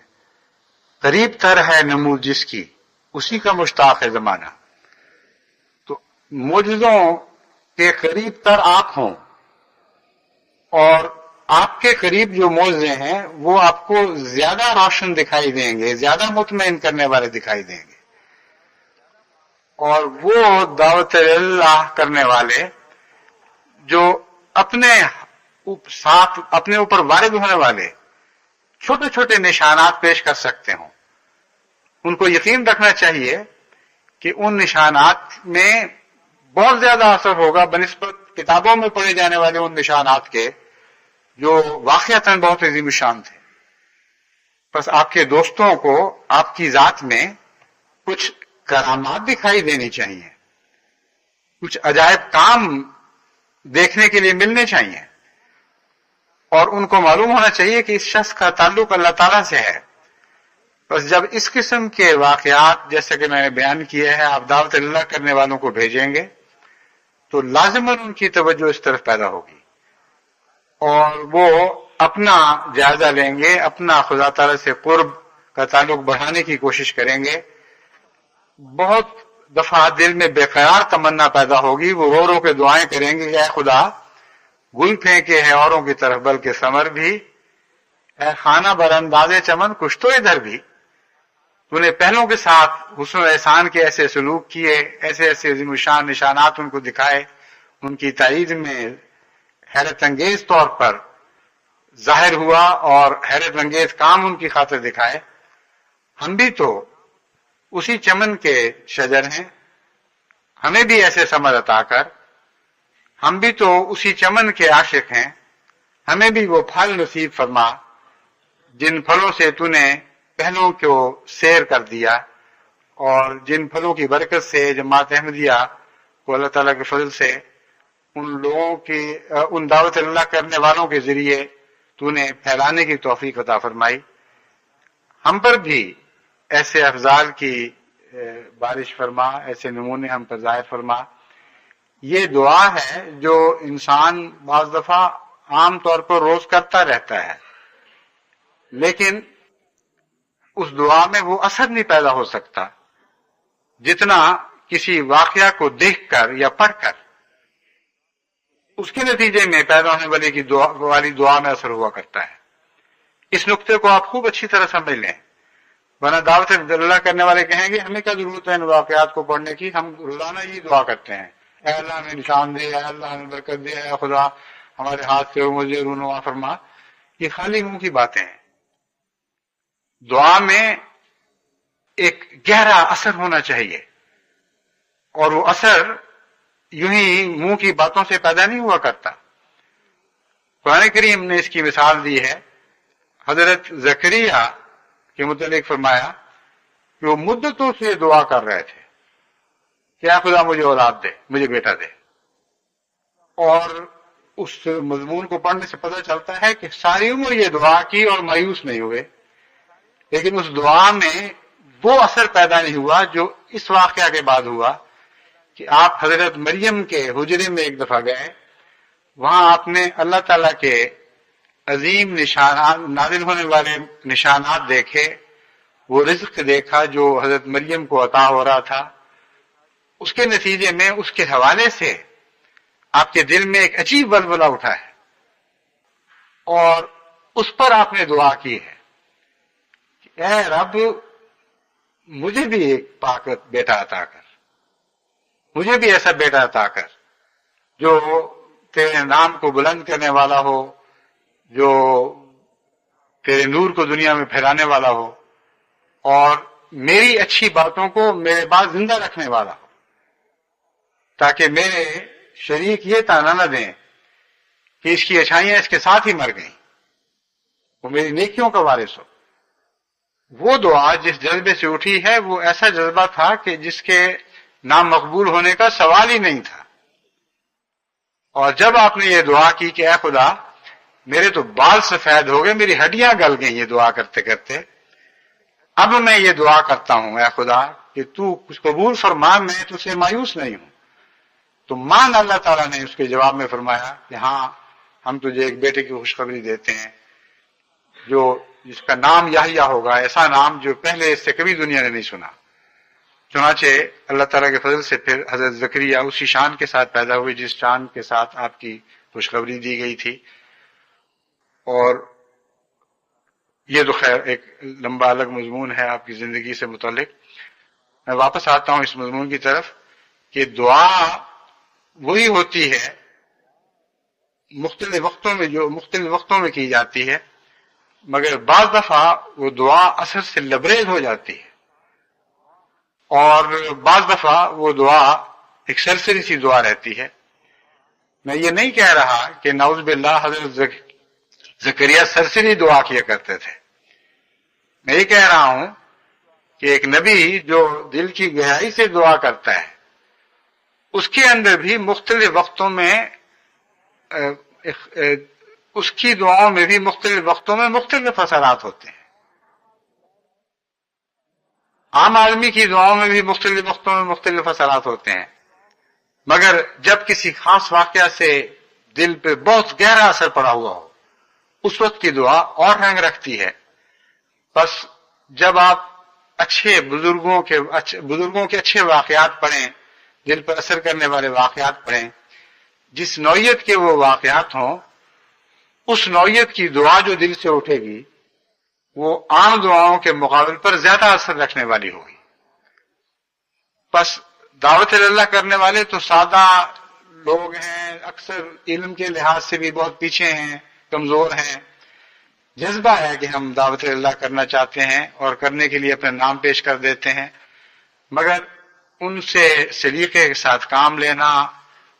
قریب تر ہے نمود جس کی اسی کا مشتاق ہے زمانہ۔ تو معجزوں کے قریب تر آپ ہوں اور آپ کے قریب جو موضوع ہیں وہ آپ کو زیادہ روشن دکھائی دیں گے، زیادہ مطمئن کرنے والے دکھائی دیں گے، اور وہ دعوت اللہ کرنے والے جو اپنے ساتھ اپنے اوپر وارد ہونے والے چھوٹے چھوٹے نشانات پیش کر سکتے ہوں، ان کو یقین رکھنا چاہیے کہ ان نشانات میں بہت زیادہ اثر ہوگا بنسبت کتابوں میں پڑھے جانے والے ان نشانات کے جو واقعتاً بہت عظیم الشان تھے۔ بس آپ کے دوستوں کو آپ کی ذات میں کچھ کرامات دکھائی دینی چاہیے، کچھ عجائب کام دیکھنے کے لیے ملنے چاہیے، اور ان کو معلوم ہونا چاہیے کہ اس شخص کا تعلق اللہ تعالیٰ سے ہے۔ بس جب اس قسم کے واقعات جیسے کہ میں نے بیان کیا ہے آپ دعوت اللہ کرنے والوں کو بھیجیں گے تو لازماً ان کی توجہ اس طرف پیدا ہوگی، اور وہ اپنا جائزہ لیں گے، اپنا خدا تعالیٰ سے قرب کا تعلق بڑھانے کی کوشش کریں گے۔ بہت دفعہ دل میں بے قرار تمنا پیدا ہوگی، وہ رو رو کے دعائیں کریں گے، اے خدا گل پھینکے ہے اوروں کی طرف بلکہ ثمر بھی، اے خانہ برانداز چمن کچھ تو ادھر بھی، تو نے پہلوں کے ساتھ حسن و احسان کے ایسے سلوک کیے، ایسے ایسے عظیم الشان نشانات ان کو دکھائے، ان کی تائید میں حیرت انگیز طور پر ظاہر ہوا اور حیرت انگیز کام ان کی خاطر دکھائے۔ ہم بھی تو اسی چمن کے شجر ہیں، ہمیں بھی ایسے ثمر عطا کر، ہم بھی تو اسی چمن کے عاشق ہیں، ہمیں بھی وہ پھل نصیب فرما جن پھلوں سے تو نے پہلوں کو سیر کر دیا، اور جن پھلوں کی برکت سے جماعت احمدیہ کو اللہ تعالیٰ کے فضل سے ان لوگوں کی ان دعوت اللہ کرنے والوں کے ذریعے تو نے پھیلانے کی توفیق عطا فرمائی۔ ہم پر بھی ایسے افضال کی بارش فرما، ایسے نمونے ہم پر ظاہر فرما۔ یہ دعا ہے جو انسان بعض دفعہ عام طور پر روز کرتا رہتا ہے، لیکن اس دعا میں وہ اثر نہیں پیدا ہو سکتا جتنا کسی واقعہ کو دیکھ کر یا پڑھ کر اس کے نتیجے میں پیدا ہونے والی دعا میں اثر ہوا کرتا ہے۔ اس نقطے کو آپ خوب اچھی طرح سمجھ لیں، ورنہ دعوت اللہ کرنے والے کہیں گے ہمیں کیا ضرورت ہے ان واقعات کو پڑھنے کی، ہم روزانہ یہ دعا کرتے ہیں، اے اللہ ہمیں نشان دے، اے اللہ ہمیں برکت دے، اے خدا ہمارے ہاتھ سے مجھے رونما فرما۔ یہ خالی منہ کی باتیں ہیں۔ دعا میں ایک گہرا اثر ہونا چاہیے، اور وہ اثر یوں ہی منہ کی باتوں سے پیدا نہیں ہوا کرتا۔ قرآن کریم نے اس کی مثال دی ہے۔ حضرت زکریا کے متعلق فرمایا کہ وہ مدتوں سے دعا کر رہے تھے کہ اے خدا مجھے اولاد دے، مجھے بیٹا دے، اور اس مضمون کو پڑھنے سے پتہ چلتا ہے کہ ساری عمر یہ دعا کی اور مایوس نہیں ہوئے، لیکن اس دعا میں وہ اثر پیدا نہیں ہوا جو اس واقعہ کے بعد ہوا کہ آپ حضرت مریم کے حجرے میں ایک دفعہ گئے، وہاں آپ نے اللہ تعالیٰ کے عظیم نشانات، نازل ہونے والے نشانات دیکھے، وہ رزق دیکھا جو حضرت مریم کو عطا ہو رہا تھا۔ اس کے نتیجے میں اس کے حوالے سے آپ کے دل میں ایک عجیب ولولہ اٹھا ہے، اور اس پر آپ نے دعا کی ہے کہ اے رب مجھے بھی ایک پاک بیٹا عطا کر، مجھے بھی ایسا بیٹا عطا کر جو تیرے نام کو بلند کرنے والا ہو، جو تیرے نور کو دنیا میں پھیلانے والا ہو، اور میری اچھی باتوں کو میرے بعد زندہ رکھنے والا ہو، تاکہ میرے شریک یہ تانا نہ دیں کہ اس کی اچھائیاں اس کے ساتھ ہی مر گئیں، وہ میری نیکیوں کا وارث ہو۔ وہ دعا جس جذبے سے اٹھی ہے وہ ایسا جذبہ تھا کہ جس کے نام مقبول ہونے کا سوال ہی نہیں تھا۔ اور جب آپ نے یہ دعا کی کہ اے خدا میرے تو بال سفید ہو گئے، میری ہڈیاں گل گئیں یہ دعا کرتے کرتے، اب میں یہ دعا کرتا ہوں اے خدا کہ تو کچھ قبول فرما، میں تجھ سے مایوس نہیں ہوں، تو مان اللہ تعالیٰ نے اس کے جواب میں فرمایا کہ ہاں ہم تجھے ایک بیٹے کی خوشخبری دیتے ہیں جس کا نام یحییٰ ہوگا، ایسا نام جو پہلے اس سے کبھی دنیا نے نہیں سنا۔ چنانچہ اللہ تعالیٰ کے فضل سے پھر حضرت زکریا اسی شان کے ساتھ پیدا ہوئے جس شان کے ساتھ آپ کی خوشخبری دی گئی تھی، اور یہ تو خیر ایک لمبا الگ مضمون ہے آپ کی زندگی سے متعلق. میں واپس آتا ہوں اس مضمون کی طرف کہ دعا وہی ہوتی ہے مختلف وقتوں میں کی جاتی ہے، مگر بعض دفعہ وہ دعا اثر سے لبریز ہو جاتی ہے، اور بعض دفعہ وہ دعا ایک سرسری سی دعا رہتی ہے. میں یہ نہیں کہہ رہا کہ نعوذ باللہ حضرت زکریا سرسری دعا کیا کرتے تھے. میں یہ کہہ رہا ہوں کہ ایک نبی جو دل کی گہرائی سے دعا کرتا ہے اس کے اندر بھی مختلف وقتوں میں اس کی دعاؤں میں بھی مختلف وقتوں میں مختلف اثرات ہوتے ہیں. عام آدمی کی دعاؤں میں بھی مختلف وقتوں میں مختلف اثرات ہوتے ہیں، مگر جب کسی خاص واقعہ سے دل پہ بہت گہرا اثر پڑا ہوا ہو اس وقت کی دعا اور رنگ رکھتی ہے. بس جب آپ بزرگوں کے اچھے واقعات پڑھیں، دل پر اثر کرنے والے واقعات پڑھیں، جس نوعیت کے وہ واقعات ہوں، اس نوعیت کی دعا جو دل سے اٹھے گی وہ عام دعاؤں کے مقابل پر زیادہ اثر رکھنے والی ہوگی. بس دعوت اللہ کرنے والے تو سادہ لوگ ہیں، اکثر علم کے لحاظ سے بھی بہت پیچھے ہیں، کمزور ہیں. جذبہ ہے کہ ہم دعوت اللہ کرنا چاہتے ہیں اور کرنے کے لیے اپنا نام پیش کر دیتے ہیں، مگر ان سے سلیقے کے ساتھ کام لینا،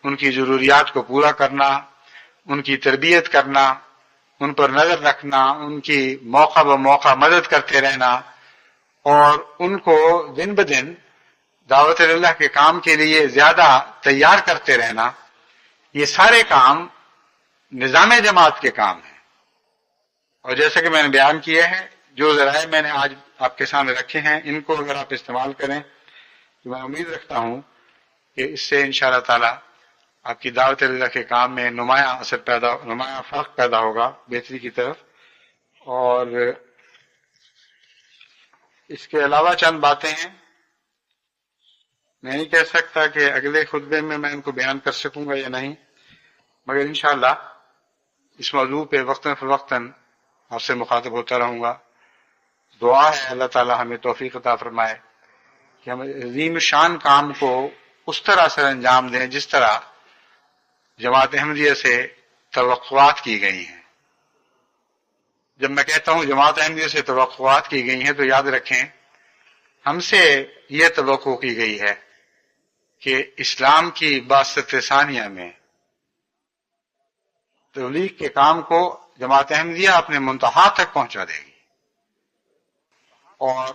ان کی ضروریات کو پورا کرنا، ان کی تربیت کرنا، ان پر نظر رکھنا، ان کی موقع بموقع مدد کرتے رہنا اور ان کو دن بدن دعوت اللہ کے کام کے لیے زیادہ تیار کرتے رہنا، یہ سارے کام نظام جماعت کے کام ہیں. اور جیسا کہ میں نے بیان کیا ہے، جو ذرائع میں نے آج آپ کے سامنے رکھے ہیں ان کو اگر آپ استعمال کریں تو میں امید رکھتا ہوں کہ اس سے انشاءاللہ تعالی آپ کی دعوت اللہ کے کام میں نمایاں فرق پیدا ہوگا بہتری کی طرف. اور اس کے علاوہ چند باتیں ہیں، میں نہیں کہہ سکتا کہ اگلے خطبے میں ان کو بیان کر سکوں گا یا نہیں، مگر انشاءاللہ اس موضوع پہ وقتاً فوقتاً آپ سے مخاطب ہوتا رہوں گا. دعا ہے اللہ تعالی ہمیں توفیق عطا فرمائے کہ ہم عظیم شان کام کو اس طرح سے انجام دیں جس طرح جماعت احمدیہ سے توقعات کی گئی ہیں. جب میں کہتا ہوں جماعت احمدیہ سے توقعات کی گئی ہیں تو یاد رکھیں ہم سے یہ توقع کی گئی ہے کہ اسلام کی باسط ثانیہ میں تبلیغ کے کام کو جماعت احمدیہ اپنے منتہا تک پہنچا دے گی، اور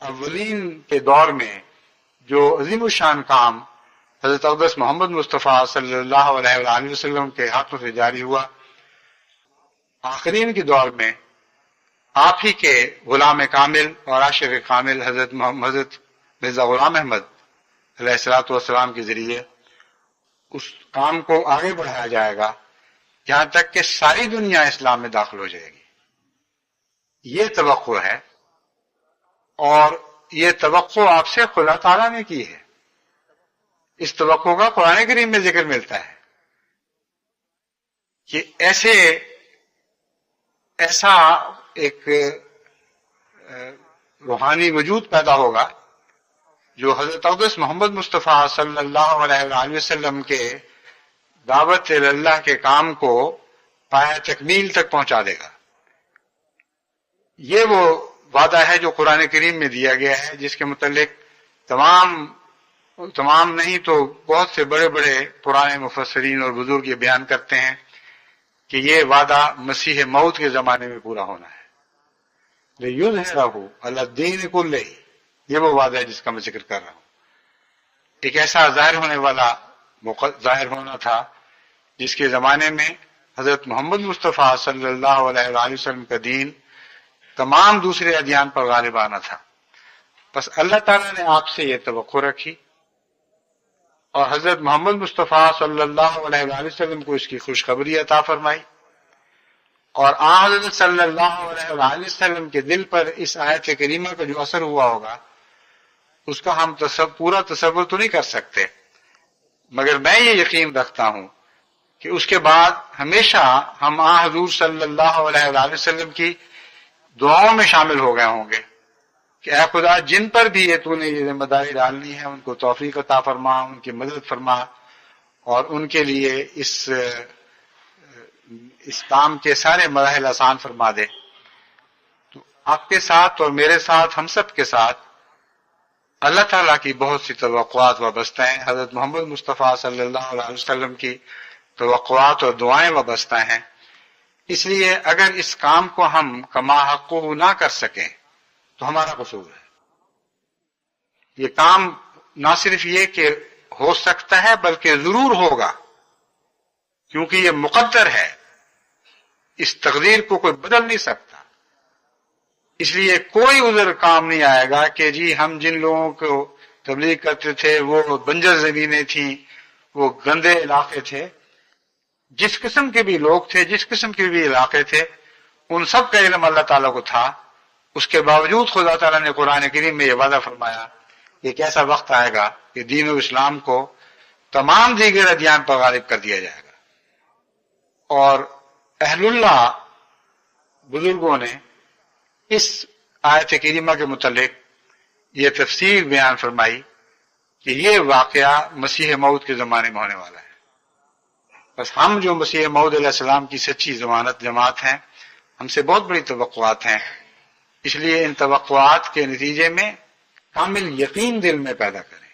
اولین کے دور میں جو عظیم الشان کام حضرت اقدس محمد مصطفیٰ صلی اللہ علیہ وآلہ وسلم کے ہاتھوں سے جاری ہوا، آخرین کے دور میں آپ ہی کے غلام کامل اور عاشق کامل حضرت مرزا غلام احمد علیہ الصلوۃ والسلام کے ذریعے اس کام کو آگے بڑھایا جائے گا جہاں تک کہ ساری دنیا اسلام میں داخل ہو جائے گی. یہ توقع ہے، اور یہ توقع آپ سے خدا تعالیٰ نے کی ہے. اس توقع کا قرآن کریم میں ذکر ملتا ہے کہ ایسا ایک روحانی وجود پیدا ہوگا جو حضرت اقدس محمد مصطفیٰ صلی اللہ علیہ وآلہ وسلم کے دعوت اللہ کے کام کو پایہ تکمیل تک پہنچا دے گا. یہ وہ وعدہ ہے جو قرآن کریم میں دیا گیا ہے، جس کے متعلق تمام نہیں تو بہت سے بڑے بڑے پرانے مفسرین اور بزرگ یہ بیان کرتے ہیں کہ یہ وعدہ مسیح موت کے زمانے میں پورا ہونا ہے. لِيُظْهِرَهُ عَلَى الدِّينِ كُلِّهِ، یہ وہ وعدہ ہے جس کا میں ذکر کر رہا ہوں. ایک ایسا ظاہر ہونا تھا جس کے زمانے میں حضرت محمد مصطفیٰ صلی اللہ علیہ وآلہ وسلم کا دین تمام دوسرے ادیان پر غالب آنا تھا. بس اللہ تعالیٰ نے آپ سے یہ توقع رکھی اور حضرت محمد مصطفیٰ صلی اللہ علیہ وآلہ وسلم کو اس کی خوشخبری عطا فرمائی، اور حضرت صلی اللہ علیہ وآلہ وسلم کے دل پر اس آیت کریمہ کا جو اثر ہوا ہوگا اس کا ہم پورا تصور تو نہیں کر سکتے، مگر میں یہ یقین رکھتا ہوں کہ اس کے بعد ہمیشہ ہم حضور صلی اللہ علیہ وآلہ وسلم کی دعاؤں میں شامل ہو گئے ہوں گے کہ اے خدا جن پر بھی یہ تو نے یہ ذمہ داری ڈالنی ہے ان کو توفیق عطا فرما، ان کی مدد فرما اور ان کے لیے اس کام کے سارے مراحل آسان فرما دے۔ تو آپ کے ساتھ اور میرے ساتھ، ہم سب کے ساتھ اللہ تعالیٰ کی بہت سی توقعات وابستہ ہیں، حضرت محمد مصطفیٰ صلی اللہ علیہ وسلم کی توقعات اور دعائیں وابستہ ہیں۔ اس لیے اگر اس کام کو ہم کما حقہ نہ کر سکیں تو ہمارا قصور ہے۔ یہ کام نہ صرف یہ کہ ہو سکتا ہے بلکہ ضرور ہوگا، کیونکہ یہ مقدر ہے، اس تقدیر کو کوئی بدل نہیں سکتا۔ اس لیے کوئی عذر کام نہیں آئے گا کہ جی ہم جن لوگوں کو تبلیغ کرتے تھے وہ بنجر زمینیں تھیں، وہ گندے علاقے تھے، جس قسم کے بھی لوگ تھے، جس قسم کے بھی علاقے تھے، ان سب کا علم اللہ تعالیٰ کو تھا۔ اس کے باوجود خدا تعالیٰ نے قرآن کریم میں یہ وعدہ فرمایا کہ ایک ایسا وقت آئے گا کہ دین و اسلام کو تمام دیگر ادیان پر غالب کر دیا جائے گا۔ اور اہل اللہ بزرگوں نے اس آیت کریمہ کے متعلق یہ تفسیر بیان فرمائی کہ یہ واقعہ مسیح موعود کے زمانے میں ہونے والا ہے۔ بس ہم جو مسیح موعود علیہ السلام کی سچی ضمانت جماعت ہیں، ہم سے بہت بڑی توقعات ہیں، اس لیے ان توقعات کے نتیجے میں کامل یقین دل میں پیدا کریں،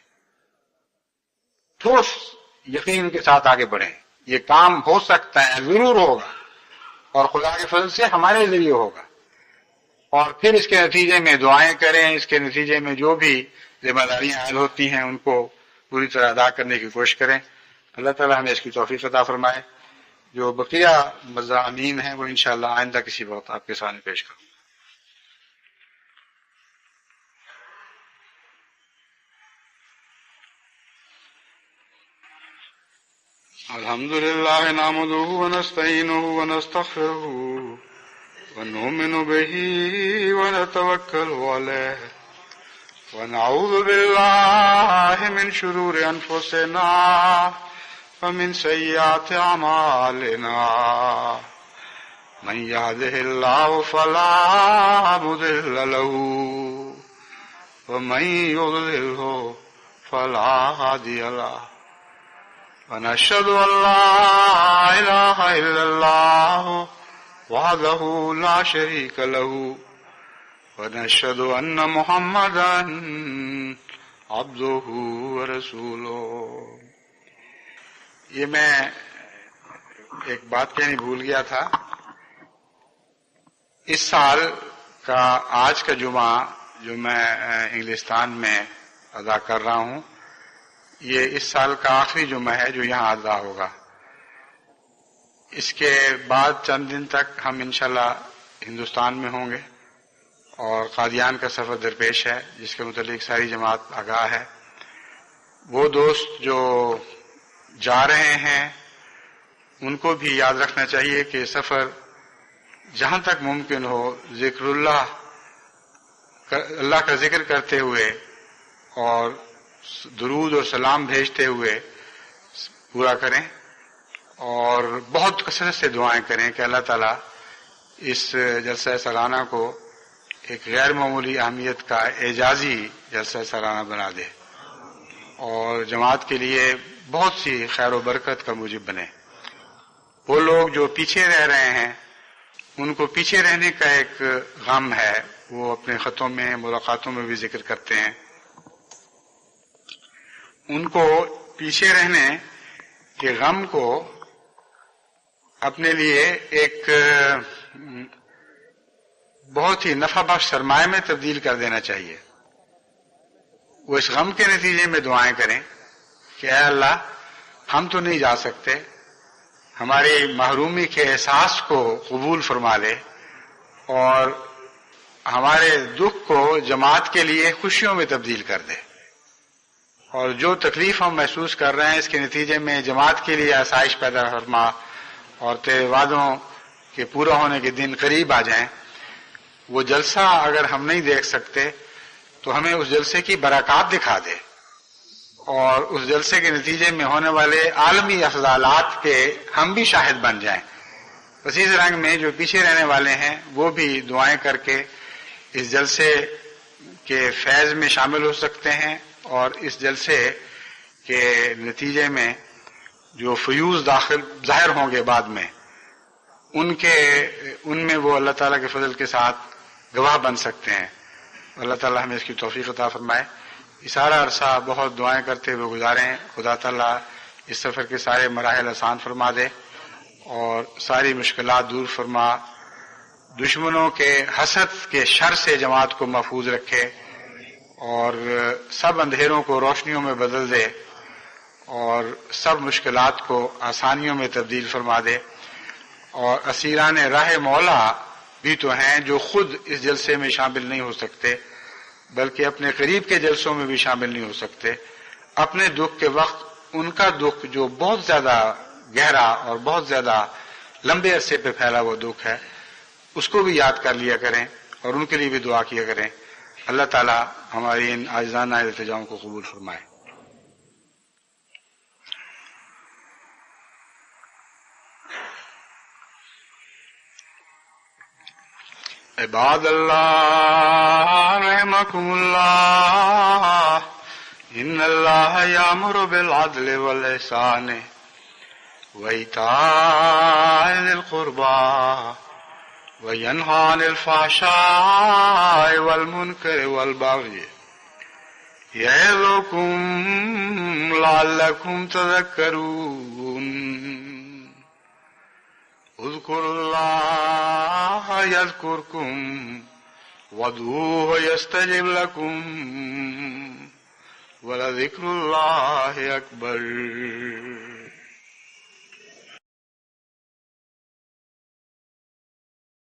ٹھوس یقین کے ساتھ آگے بڑھیں۔ یہ کام ہو سکتا ہے، ضرور ہوگا، اور خدا کے فضل سے ہمارے ذریعے ہوگا، اور پھر اس کے نتیجے میں دعائیں کریں، اس کے نتیجے میں جو بھی ذمہ داریاں عائد ہوتی ہیں ان کو پوری طرح ادا کرنے کی کوشش کریں۔ اللہ تعالیٰ ہمیں اس کی توفیق عطا فرمائے۔ جو بقیہ مضامین ہیں وہ انشاءاللہ آئندہ کسی وقت آپ کے سامنے پیش کروں۔ الحمد لله نحمده ونستعينه ونستغفره ونؤمن به ونتوكل عليه ونعوذ بالله من شرور أنفسنا ومن سيئات أعمالنا من يهده الله فلا مضل له ومن يضلله فلا هادي له ونشهد أن لا إله إلا الله وحده لا شريك له ونشهد أن محمدا عبده ورسوله۔ یہ میں ایک بات کہنی بھول گیا تھا۔ اس سال کا آج کا جمعہ جو میں انگلستان میں ادا کر رہا ہوں، یہ اس سال کا آخری جمعہ ہے جو یہاں ادا ہوگا۔ اس کے بعد چند دن تک ہم انشاءاللہ ہندوستان میں ہوں گے، اور قادیان کا سفر درپیش ہے جس کے متعلق ساری جماعت آگاہ ہے۔ وہ دوست جو جا رہے ہیں ان کو بھی یاد رکھنا چاہیے کہ سفر جہاں تک ممکن ہو ذکر اللہ کا ذکر کرتے ہوئے اور درود اور سلام بھیجتے ہوئے پورا کریں، اور بہت کثرت سے دعائیں کریں کہ اللہ تعالیٰ اس جلسہ سالانہ کو ایک غیر معمولی اہمیت کا اعجازی جلسہ سالانہ بنا دے اور جماعت کے لیے بہت سی خیر و برکت کا موجب بنے۔ وہ لوگ جو پیچھے رہ رہے ہیں ان کو پیچھے رہنے کا ایک غم ہے، وہ اپنے خطوں میں ملاقاتوں میں بھی ذکر کرتے ہیں۔ ان کو پیچھے رہنے کے غم کو اپنے لیے ایک بہت ہی نفع بخش سرمایہ میں تبدیل کر دینا چاہیے۔ وہ اس غم کے نتیجے میں دعائیں کریں کہ اے اللہ ہم تو نہیں جا سکتے، ہماری محرومی کے احساس کو قبول فرما لے اور ہمارے دکھ کو جماعت کے لیے خوشیوں میں تبدیل کر دے، اور جو تکلیف ہم محسوس کر رہے ہیں اس کے نتیجے میں جماعت کے لیے آسائش پیدا فرما، اور تیرے وعدوں کے پورا ہونے کے دن قریب آ جائیں۔ وہ جلسہ اگر ہم نہیں دیکھ سکتے تو ہمیں اس جلسے کی برکات دکھا دے، اور اس جلسے کے نتیجے میں ہونے والے عالمی افضالات کے ہم بھی شاہد بن جائیں. اسی رنگ میں جو پیچھے رہنے والے ہیں وہ بھی دعائیں کر کے اس جلسے کے فیض میں شامل ہو سکتے ہیں، اور اس جلسے کے نتیجے میں جو فیوز ظاہر ہوں گے بعد میں ان میں وہ اللہ تعالیٰ کے فضل کے ساتھ گواہ بن سکتے ہیں. اللہ تعالیٰ ہمیں اس کی توفیق عطا فرمائے. یہ سارا عرصہ بہت دعائیں کرتے ہوئے گزاریں. خدا تعالیٰ اس سفر کے سارے مراحل آسان فرما دے اور ساری مشکلات دور فرما، دشمنوں کے حسد کے شر سے جماعت کو محفوظ رکھے اور سب اندھیروں کو روشنیوں میں بدل دے اور سب مشکلات کو آسانیوں میں تبدیل فرما دے. اور اسیران راہ مولا بھی تو ہیں جو خود اس جلسے میں شامل نہیں ہو سکتے بلکہ اپنے قریب کے جلسوں میں بھی شامل نہیں ہو سکتے. اپنے دکھ کے وقت ان کا دکھ جو بہت زیادہ گہرا اور بہت زیادہ لمبے عرصے پہ پھیلا وہ دکھ ہے اس کو بھی یاد کر لیا کریں اور ان کے لیے بھی دعا کیا کریں. اللہ تعالیٰ ہماری ان عاجزانہ التجاؤں کو قبول فرمائے. عباد اللہ رحمکم اللہ ان اللہ یامر بالعدل والاحسان وایتاء ذی القربى وینہی عن الفحشاء والمنکر والبغی یعظکم لعلکم تذکرون. اذکروا اللہ یذکرکم وادعوہ یستجب لکم ولذکر اللہ اکبر.